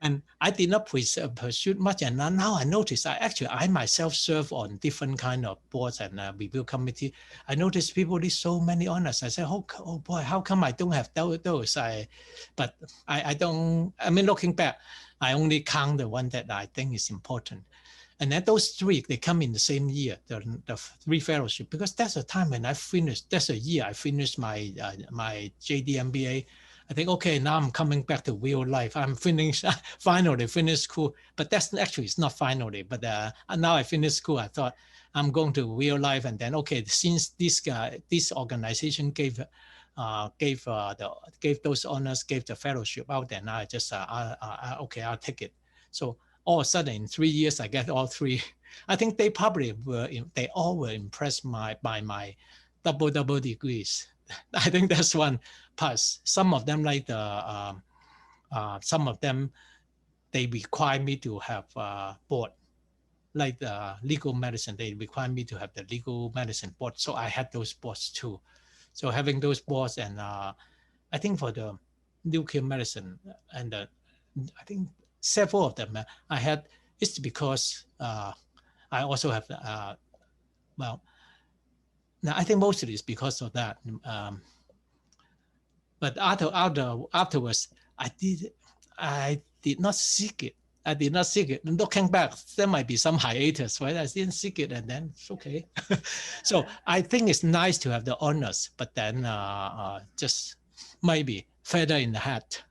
Speaker 1: And I did not pursue much. And now I noticed I myself serve on different kind of boards and review committee. I noticed people did so many honors. I said, oh boy, how come I don't have those? But I don't, I mean, looking back, I only count the one that I think is important. And then those three, they come in the same year, the three fellowship, because that's the time when I finished, that's the year I finished my my JD MBA. I think, okay, now I'm coming back to real life. I'm finally finished school, but that's actually, it's not finally, but now I finished school, I thought I'm going to real life. And then, okay, since this organization gave those honors, gave the fellowship out, and I just, okay, I'll take it. So all of a sudden, in 3 years, I get all three. I think they probably they all were impressed by my double degrees. I think that's one part. Some of them, like some of them, they require me to have board, like the legal medicine. They require me to have the legal medicine board. So I had those boards too. So having those boards, and I think for the nuclear medicine, and I think several of them I had, it's because I also have, well, now I think mostly it's because of that. But afterwards, I did not seek it. I did not seek it. Looking back, there might be some hiatus, right? I didn't seek it, and then it's okay. So I think it's nice to have the honors, but then just maybe feather in the hat.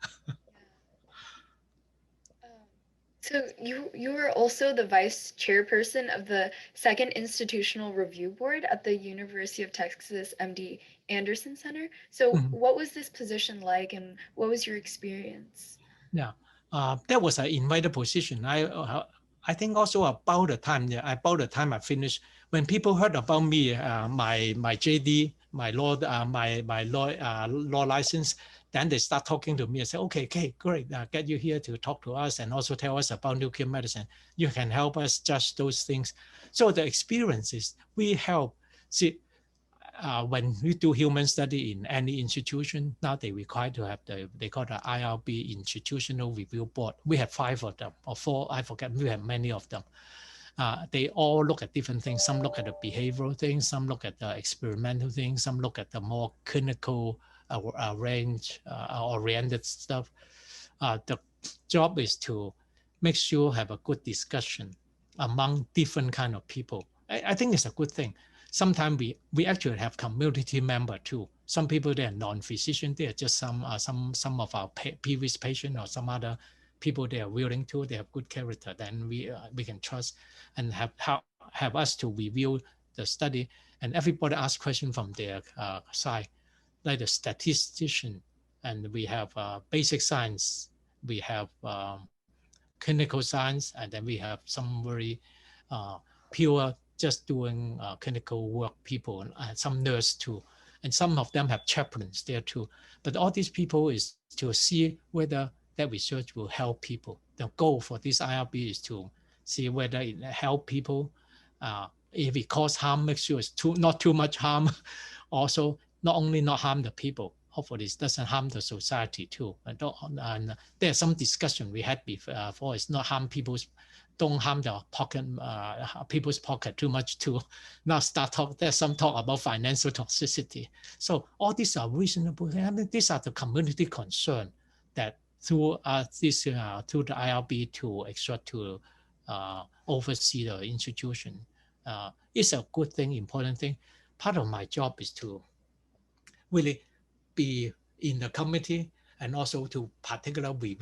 Speaker 2: So you were also the vice chairperson of the Second Institutional Review Board at the University of Texas MD Anderson Center. So what was this position like, and what was your experience?
Speaker 1: Yeah, that was an invited position. I think also about the time I finished, when people heard about me, my JD, my law license, then they start talking to me and say, okay, great, get you here to talk to us and also tell us about nuclear medicine. You can help us judge those things. So the experiences we help. See, when we do human study in any institution, now they require to have they call the IRB, Institutional Review Board. We have 5 of them, or 4, I forget, we have many of them. They all look at different things. Some look at the behavioral things, some look at the experimental things, some look at the more clinical range oriented stuff. The job is to make sure have a good discussion among different kind of people. I think it's a good thing. Sometimes we actually have community member too. Some people, they are non-physician, they are just some of our previous patient or some other people they are willing to, they have good character, then we can trust and have us to review the study, and everybody ask questions from their side, like the statistician, and we have basic science, we have clinical science, and then we have some very pure just doing clinical work people, and some nurse too. and some of them have chaplains there too. But all these people is to see whether that research will help people. The goal for this IRB is to see whether it help people. If it cause harm, make sure it's not too much harm. Also, not only not harm the people, hopefully it doesn't harm the society too. And there's some discussion we had before. It's not harm people's, don't harm the pocket, people's pocket too much too. Now there's some talk about financial toxicity. So all these are reasonable. I mean, these are the community concern that through through the IRB to extract to oversee the institution. It's a good thing, important thing. Part of my job is to really be in the committee and also to particularly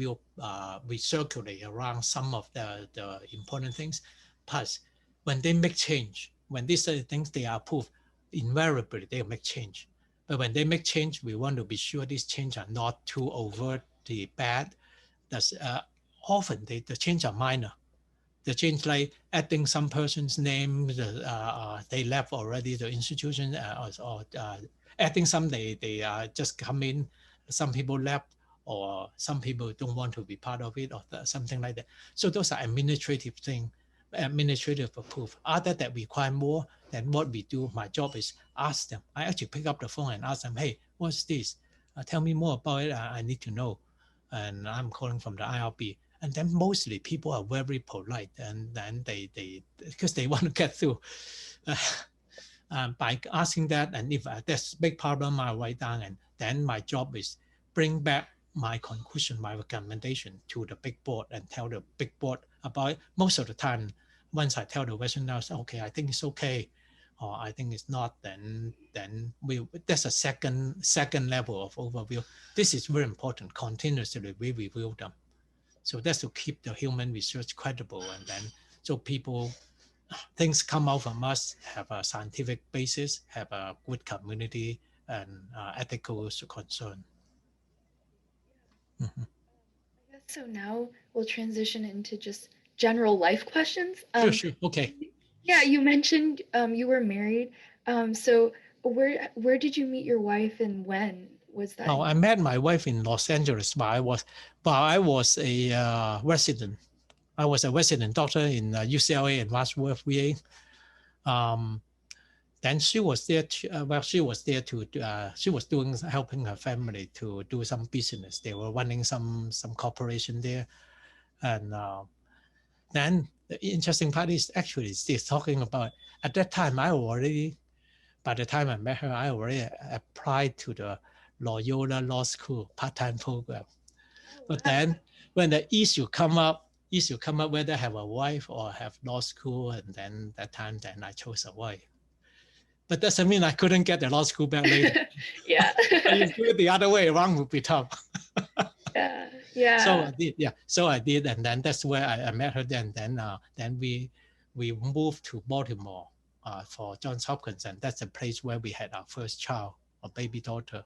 Speaker 1: recirculate around some of the important things. Plus, when they make change, when these things they are approved, invariably they make change. But when they make change, we want to be sure these changes are not too overtly bad. That's often the change are minor. The change like adding some person's name, they left already the institution, or adding some they just come in, some people left, or some people don't want to be part of it, or something like that. So those are administrative things, administrative approval. Other that require more than what we do, my job is ask them. I actually pick up the phone and ask them, hey, what's this? Tell me more about it. I need to know. And I'm calling from the IRB. And then mostly people are very polite, and then they because they want to get through by asking that. And if there's a big problem, I write down, and then my job is bring back my conclusion, my recommendation to the big board and tell the big board about it. Most of the time, once I tell the Western say, okay, I think it's okay, or I think it's not, then there's a second level of overview. This is very important. Continuously we review them. So that's to keep the human research credible, and then so things come out from us have a scientific basis, have a good community and ethical concern.
Speaker 2: Mm-hmm. I guess so now we'll transition into just general life questions.
Speaker 1: Sure. Okay.
Speaker 2: Yeah, you mentioned you were married. So where did you meet your wife, and when was that?
Speaker 1: Oh, I met my wife in Los Angeles while I was a resident. I was a resident doctor in UCLA and Wadsworth VA. Then she was there. She was there she was helping her family to do some business. They were running some corporation there, and then the interesting part is actually she's talking about at that time by the time I met her, I already applied to the Loyola Law School part-time program. But then when the issue come up whether I have a wife or have law school, and then that time then I chose a wife. But doesn't mean I couldn't get the law school back later.
Speaker 2: Yeah.
Speaker 1: If you do it the other way around would be tough.
Speaker 2: Yeah.
Speaker 1: So I did, and then that's where I met her. Then we moved to Baltimore for Johns Hopkins, and that's the place where we had our first child, a baby daughter.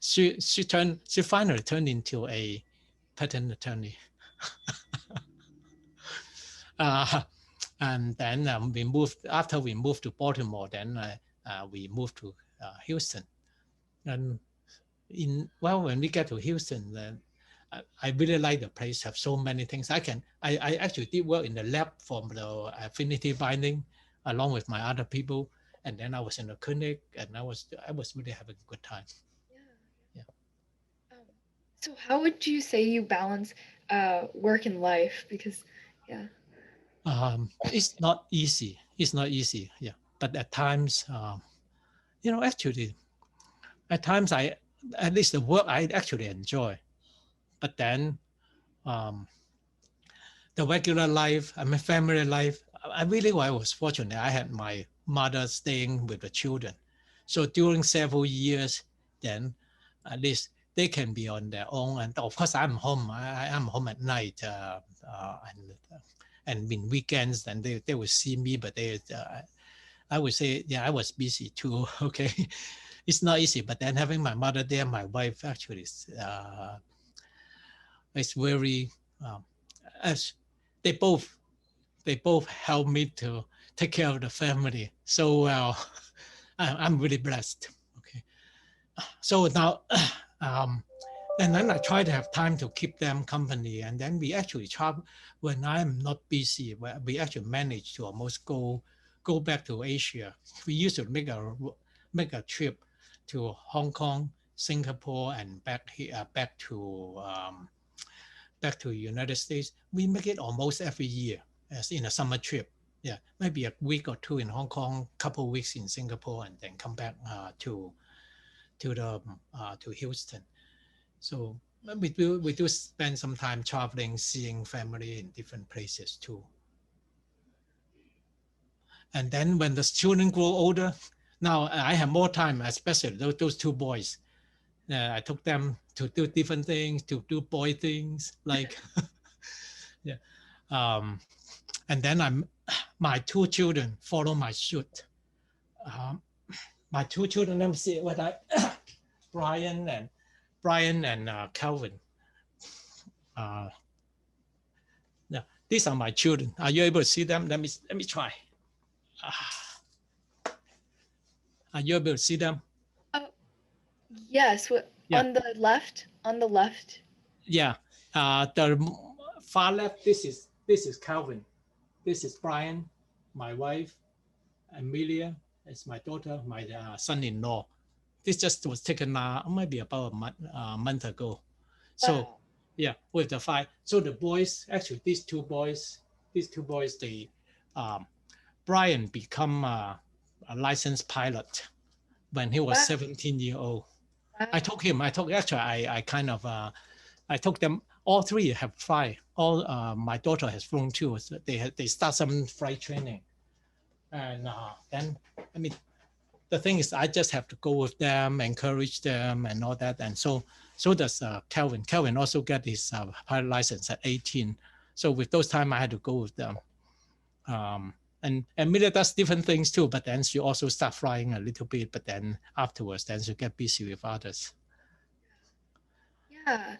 Speaker 1: She finally turned into a patent attorney. And then we moved to Baltimore. Then we moved to Houston. And when we get to Houston, then I really like the place. Have so many things. I actually did work in the lab for the affinity binding along with my other people. And then I was in the clinic, and I was really having a good time. Yeah.
Speaker 2: So how would you say you balance work and life? Because
Speaker 1: it's not easy. Yeah. But at times, actually, at times at least the work I actually enjoy. But then the regular life, family life, I was fortunate. I had my mother staying with the children. So during several years, then at least they can be on their own. And of course, I'm home. I am home at night, and in weekends, then they will see me. But I would say, I was busy too. Okay, it's not easy. But then having my mother there, my wife actually is very. As they both help me to take care of the family so well. I'm really blessed. Okay. So now, and then I try to have time to keep them company. And then we actually travel when I'm not busy. We actually manage to almost go back to Asia. We used to make a trip to Hong Kong, Singapore, and back to United States. We make it almost every year as in a summer trip. Yeah, maybe a week or two in Hong Kong, couple of weeks in Singapore, and then come back to Houston. So we do spend some time traveling, seeing family in different places too. And then when the children grow older, now I have more time, especially those two boys. I took them to do different things, to do boy things, like yeah. And then my two children follow my suit. My two children, let me see what Brian and Calvin. Yeah, these are my children. Are you able to see them? Let me try. Are you able to see them?
Speaker 2: Yes.
Speaker 1: Yeah.
Speaker 2: On the left. On the left.
Speaker 1: Yeah. The far left. This is Calvin. This is Brian, my wife. Amelia is my daughter. My son-in-law. This just was taken maybe about a month ago. So.
Speaker 2: Wow.
Speaker 1: Yeah, with the five. So the boys, actually, these two boys, they, Brian become a licensed pilot when he was 17 years old. Wow. I took them, all three have fly. My daughter has flown too. So they start some flight training. And then, I mean, the thing is, I just have to go with them, encourage them and all that. And so does Calvin. Calvin also got his pilot license at 18. So with those time, I had to go with them. And Amelia does different things too, but then she also start flying a little bit, but then afterwards, then she get busy with others.
Speaker 2: Yeah.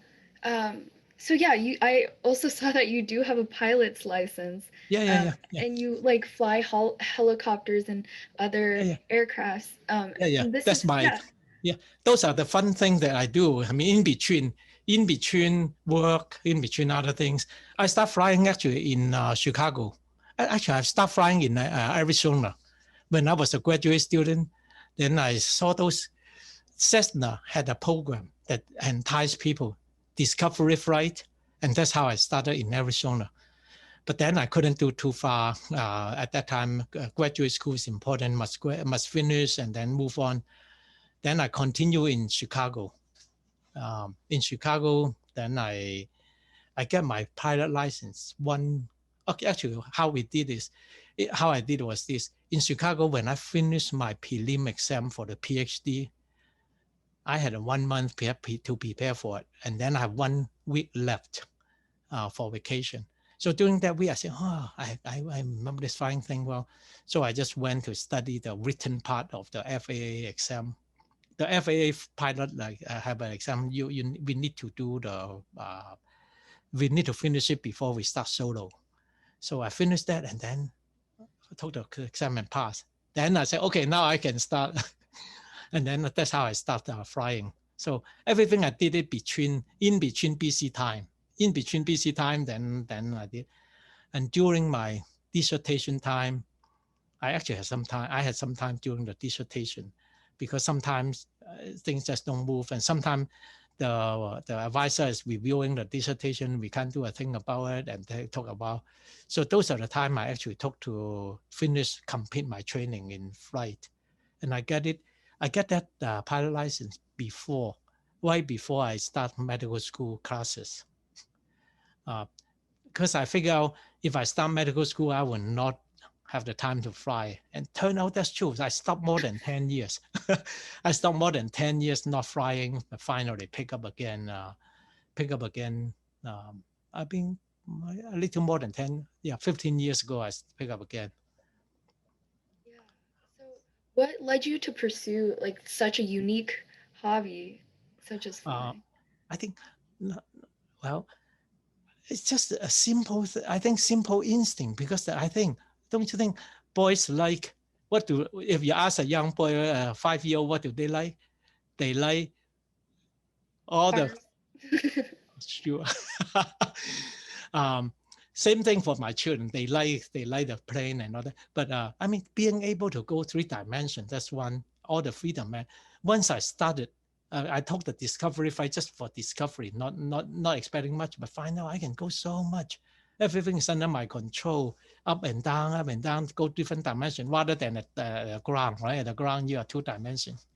Speaker 2: So yeah, I also saw that you do have a pilot's license.
Speaker 1: Yeah.
Speaker 2: And you like fly helicopters and other aircrafts.
Speaker 1: That's those are the fun things that I do. I mean, in between work, in between other things, I start flying actually in Chicago. Actually, I started flying in Arizona when I was a graduate student. Then I saw those Cessna had a program that enticed people, discovery flight, and that's how I started in Arizona. But then I couldn't do too far. At that time, graduate school is important, must finish and then move on. Then I continue in Chicago. Then I get my pilot license. Actually, how I did was this. In Chicago, when I finished my prelim exam for the PhD, I had 1 month to prepare for it. And then I have 1 week left for vacation. So during that week, I said, I remember this flying thing well. So I just went to study the written part of the FAA exam. The FAA pilot have an exam. We need to do we need to finish it before we start solo. So I finished that and then I took the exam and passed. Then I said, okay, now I can start. And then that's how I started flying. So everything I did it in between busy time. In between busy time, then I did. And during my dissertation time, I actually had some time. I had some time during the dissertation because sometimes things just don't move. And sometimes the advisor is reviewing the dissertation. We can't do a thing about it and they talk about. So those are the time I actually took to complete my training in flight. And I get that pilot license right before I start medical school classes. Because I figure out if I start medical school, I will not have the time to fly. And turn out that's true. I stopped more than 10 years. I stopped more than 10 years not flying, but finally pick up again. I've been a little more than 15 years ago, I pick up again.
Speaker 2: Yeah. So what led you to pursue like such a unique hobby, such as flying?
Speaker 1: I think, well, it's just a simple instinct because don't you think boys like if you ask a young boy, 5-year-old, what do they like? They like all the sure. um, Same thing for my children. They like the plane and all that. But I mean, being able to go 3 dimensions, that's one. All the freedom, man. Once I started, I took the discovery flight just for discovery, not expecting much, but find out I can go so much. Everything is under my control, up and down, go different dimensions rather than at the ground, right? At the ground, you are 2 dimensions.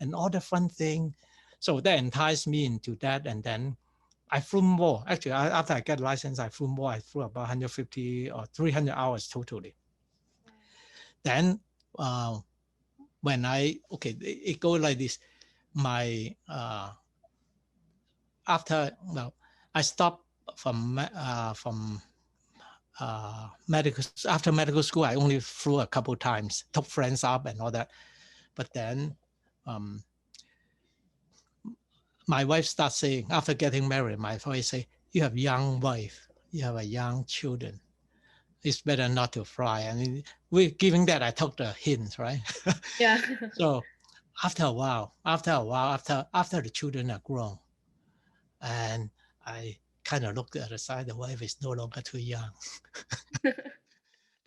Speaker 1: And all the fun thing. So that enticed me into that. And then I flew more. Actually, after I get license, I flew more. I flew about 150 or 300 hours totally. Then when it goes like this. My I stopped from after medical school. I only flew a couple times, took friends up and all that. But then my wife starts saying, after getting married, my wife say, you have young wife, you have a young children. It's better not to fly. And giving that, I took the hint, right?
Speaker 2: Yeah.
Speaker 1: So after a while, after the children are grown, and I kind of looked at the side, the wife is no longer too young.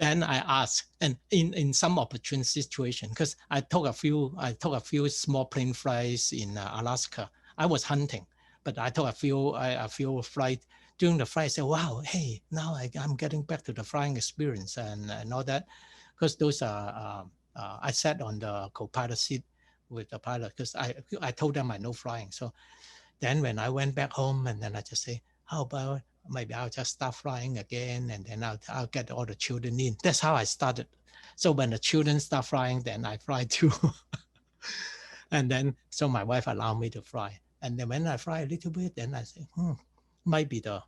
Speaker 1: Then I asked, and in some opportune situation, because I took a few small plane flights in Alaska. I was hunting, but I took a few flights. During the flight, I said, wow, hey, now I'm getting back to the flying experience and all that. Because those are, I sat on the co-pilot seat with the pilot because I told them I know flying. So then when I went back home, and then I just say, how about maybe I'll just start flying again, and then I'll get all the children in. That's how I started. So when the children start flying, then I fly too. And then, so my wife allowed me to fly. And then when I fly a little bit, then I say, might be the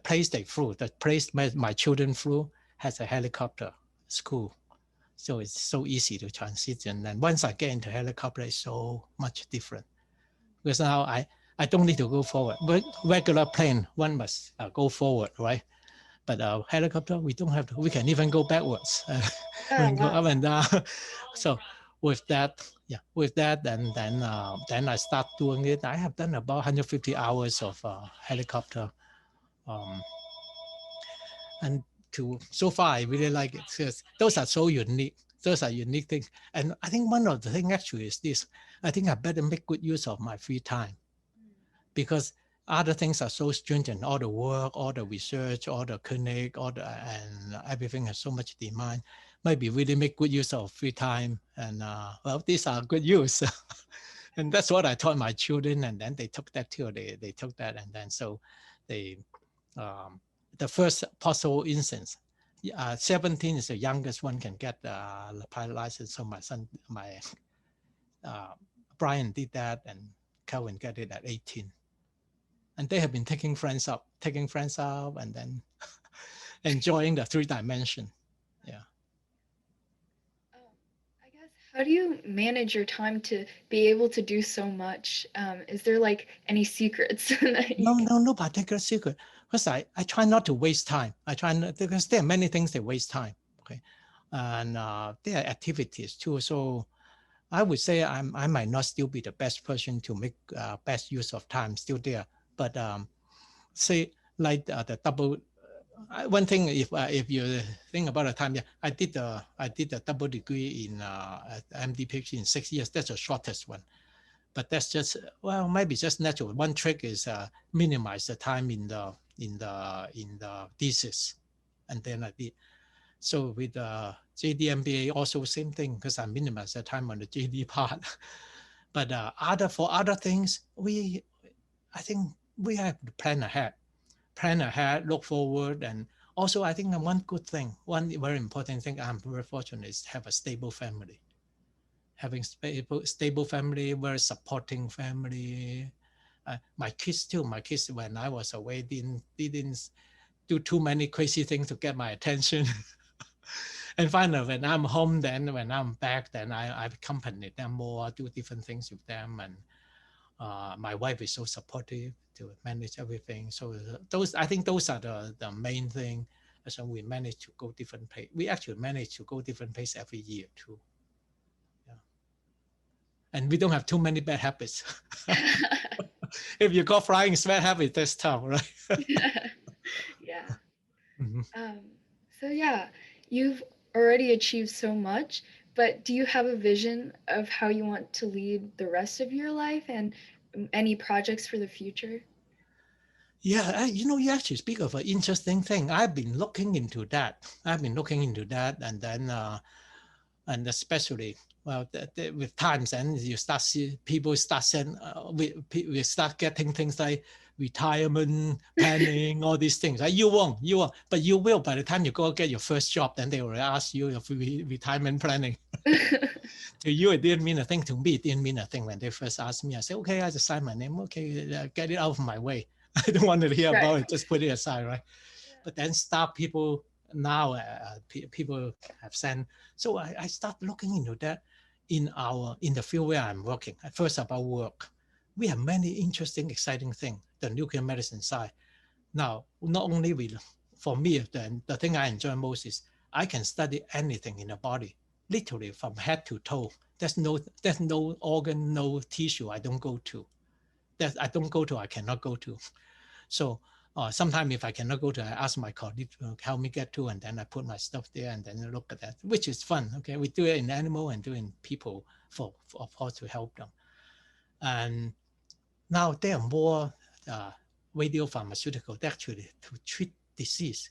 Speaker 1: place they flew, the place my children flew has a helicopter school. So it's so easy to transition. And once I get into helicopter, it's so much different. Because now I don't need to go forward. But regular plane, one must go forward, right? But helicopter, we don't have to. We can even go backwards. We can go up and down. So with that, then I start doing it. I have done about 150 hours of helicopter, and so far I really like it because those are so unique. Those are unique things. And I think one of the things actually is this. I think I better make good use of my free time, because other things are so stringent. All the work, all the research, all the clinic, and everything has so much demand. Maybe really make good use of free time. And well, these are good use. And that's what I taught my children. And then they took that too. They took that. And then so they, the first possible instance, 17 is the youngest one can get the pilot license. So my son, Brian did that, and Calvin got it at 18. And they have been taking friends up, and then enjoying the 3 dimension. Yeah.
Speaker 2: I guess, how do you manage your time to be able to do so much? Is there like any secrets that you
Speaker 1: No particular secret. Because I try not to waste time. Because there are many things that waste time. Okay. And there are activities too. So I would say I might not still be the best person to make best use of time still there. But say like the double, one thing, if you think about the time, I did a double degree in MD PhD in 6 years. That's the shortest one. But that's just, well, maybe just natural. One trick is minimize the time in the thesis, and then I did. So with JD MBA, also same thing, because I minimize the time on the JD part. But for other things, I think we have to plan ahead, look forward. And also I think one good thing, one very important thing, I'm very fortunate, is have a stable family. Having stable family, very supporting family. My kids too. My kids, when I was away, didn't do too many crazy things to get my attention. And finally, when I'm home, then when I'm back, then I accompany them more, do different things with them. And my wife is so supportive to manage everything. So I think those are the main thing. So we manage to go different place. We actually manage to go different place every year too. Yeah. And we don't have too many bad habits. If you got flying is bad habit, that's tough, right?
Speaker 2: Yeah.
Speaker 1: Mm-hmm.
Speaker 2: So yeah, you've already achieved so much, but do you have a vision of how you want to lead the rest of your life and any projects for the future?
Speaker 1: Yeah, you actually speak of an interesting thing. I've been looking into that. And then, and especially, well, with times, and you start see people start saying, we start getting things like retirement planning, all these things. You won't, but you will by the time you go get your first job. Then they will ask you of retirement planning. To you, it didn't mean a thing. To me, it didn't mean a thing when they first asked me. I said, okay, I just sign my name. Okay, get it out of my way. I don't want to hear
Speaker 2: Right.
Speaker 1: about it. Just put it aside, right? But then start people now, people have sent. So I start looking into that in the field where I'm working. First about work, we have many interesting, exciting things. The nuclear medicine side. Now, not only for me, the thing I enjoy most is I can study anything in the body, literally from head to toe. There's no organ, no tissue I don't go to. That I don't go to, I cannot go to. So sometimes if I cannot go to, I ask my colleague to help me get to, and then I put my stuff there and then look at that, which is fun. Okay, we do it in animal and do it in people for of course to help them. And now there are more radiopharmaceutical actually to treat disease.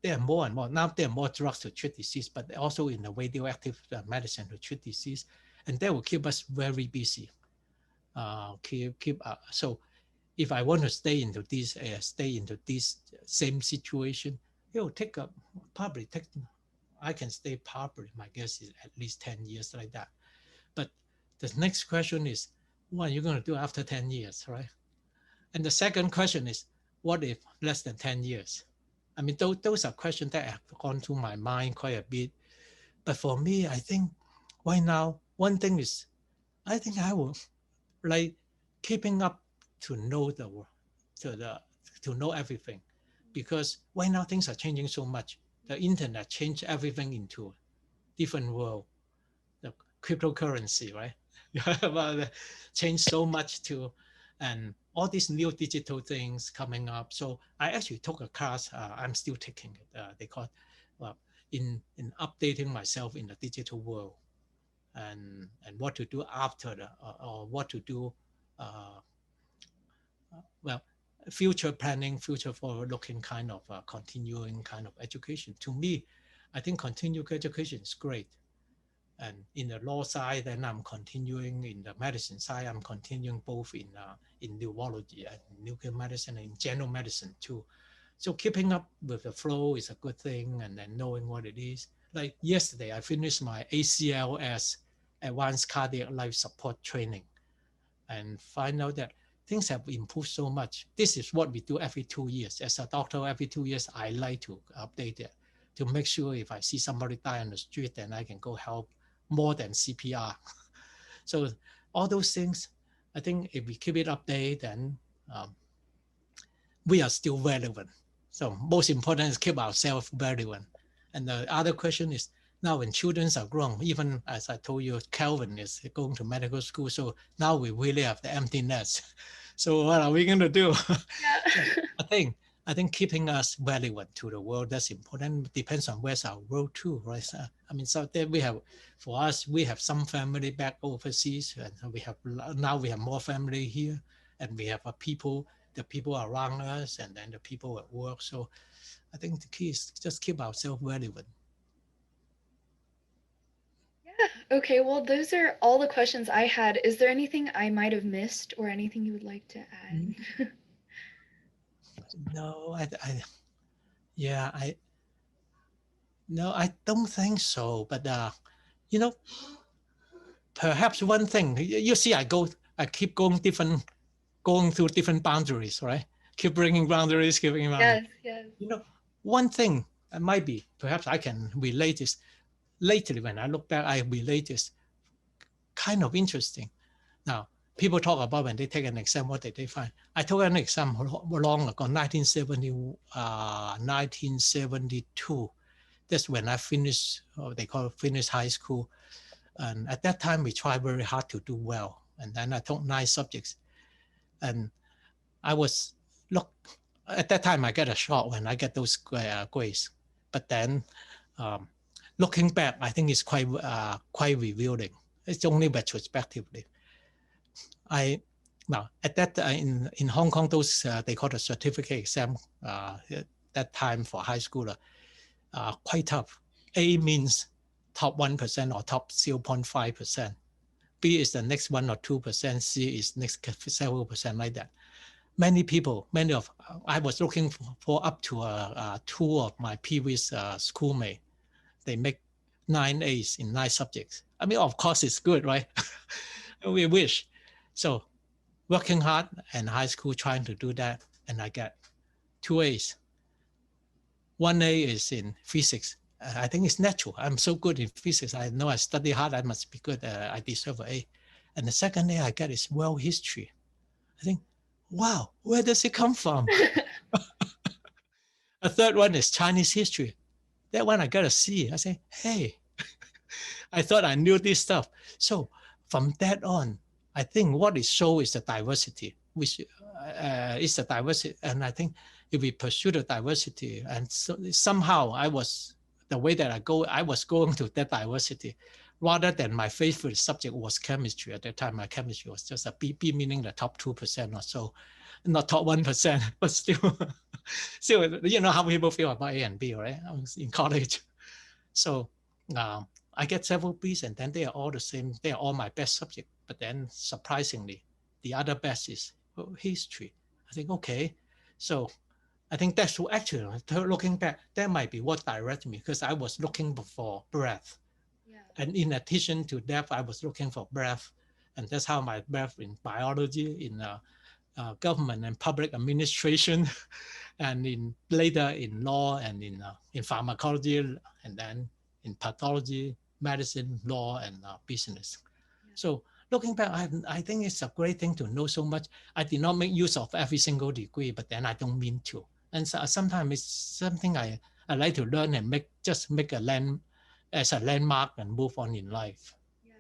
Speaker 1: There are more and more. Now there are more drugs to treat disease, but also in the radioactive medicine to treat disease, and that will keep us very busy. So if I want to stay into this same situation, it will take probably take. I can stay probably. My guess is at least 10 years like that. But the next question is, what are you going to do after 10 years, right? And the second question is, what if less than 10 years? I mean, those are questions that have gone through my mind quite a bit. But for me, I think right now, one thing is, I think I will like keeping up to know the world, to know everything, because right now things are changing so much. The internet changed everything into a different world. The cryptocurrency, right? Well, changed so much too, and all these new digital things coming up. So I actually took a class. I'm still taking it. They call it, well, in updating myself in the digital world, and what to do after or what to do. Uh, well, future planning, future forward-looking kind of continuing kind of education. To me, I think continuing education is great. And in the law side, then I'm continuing in the medicine side. I'm continuing both in neurology and nuclear medicine and in general medicine too. So keeping up with the flow is a good thing, and then knowing what it is. Like yesterday, I finished my ACLS, Advanced Cardiac Life Support Training, and find out that things have improved so much. This is what we do every 2 years. As a doctor, every 2 years, I like to update it to make sure if I see somebody die on the street, then I can go help more than CPR. So all those things, I think if we keep it updated, then we are still relevant. So most important is keep ourselves relevant. And the other question is, now when children are grown, even as I told you, Calvin is going to medical school. So now we really have the empty nest. So what are we going to do? So
Speaker 2: Yeah.
Speaker 1: I think keeping us relevant to the world, that's important. It depends on where's our world too, right? So, I mean, so there we have, for us, we have some family back overseas, and now we have more family here, and we have the people around us, and then the people at work. So I think the key is just keep ourselves relevant.
Speaker 2: Yeah. Okay, well, those are all the questions I had. Is there anything I might have missed or anything you would like to add?
Speaker 1: No, yeah, no, I don't think so. But you know, perhaps one thing you see, I keep going through different boundaries, right? Keep bringing boundaries, keeping boundaries.
Speaker 2: Yes, yes.
Speaker 1: You know, one thing might be perhaps I can relate this. Lately, when I look back, I relate this kind of interesting. Now, people talk about when they take an exam, what did they find? I took an exam long ago, 1972. That's when I finished, they call it finish high school. And at that time, we tried very hard to do well. And then I took 9 subjects. And I was, at that time, I get a shock when I get those grades. But then, looking back, I think it's quite revealing. It's only retrospectively. Now, at that in Hong Kong, those they call the certificate exam that time for high schooler, quite tough. A means top 1% or top 0.5%. B is the next 1 or 2%. C is next several percent, like that. I was looking for up to 2 of my previous schoolmates. They make 9 A's in 9 subjects. I mean, of course, it's good, right? We wish. So working hard in high school, trying to do that, and I get 2 A's. 1 A is in physics. I think it's natural. I'm so good in physics. I know I study hard. I must be good. I deserve an A. And the second A I get is world history. I think, wow, where does it come from? A third one is Chinese history. That one I got a C. I say, hey, I thought I knew this stuff. So from that on, I think what it shows is the diversity, which is the diversity. And I think if we pursue the diversity, and so somehow I was going to that diversity, rather than my favorite subject was chemistry. At that time, my chemistry was just a B, meaning the top 2% or so, not top 1%, but still, you know how people feel about A and B, right? I was in college. So I get several B's, and then they are all the same. They are all my best subject. But then surprisingly, the other best is history. I think, okay. So I think that's actually, looking back, that might be what directed me, because I was looking for breadth. Yeah. And in addition to depth, I was looking for breadth. And that's how my breadth in biology, in government and public administration, and later in law and in pharmacology, and then in pathology, medicine, law, and business. Yeah. So looking back, I think it's a great thing to know so much. I did not make use of every single degree, but then I don't mean to. And so, sometimes it's something I like to learn and make a landmark and move on in life.
Speaker 2: Yeah.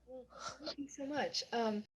Speaker 2: Well, thank you so much.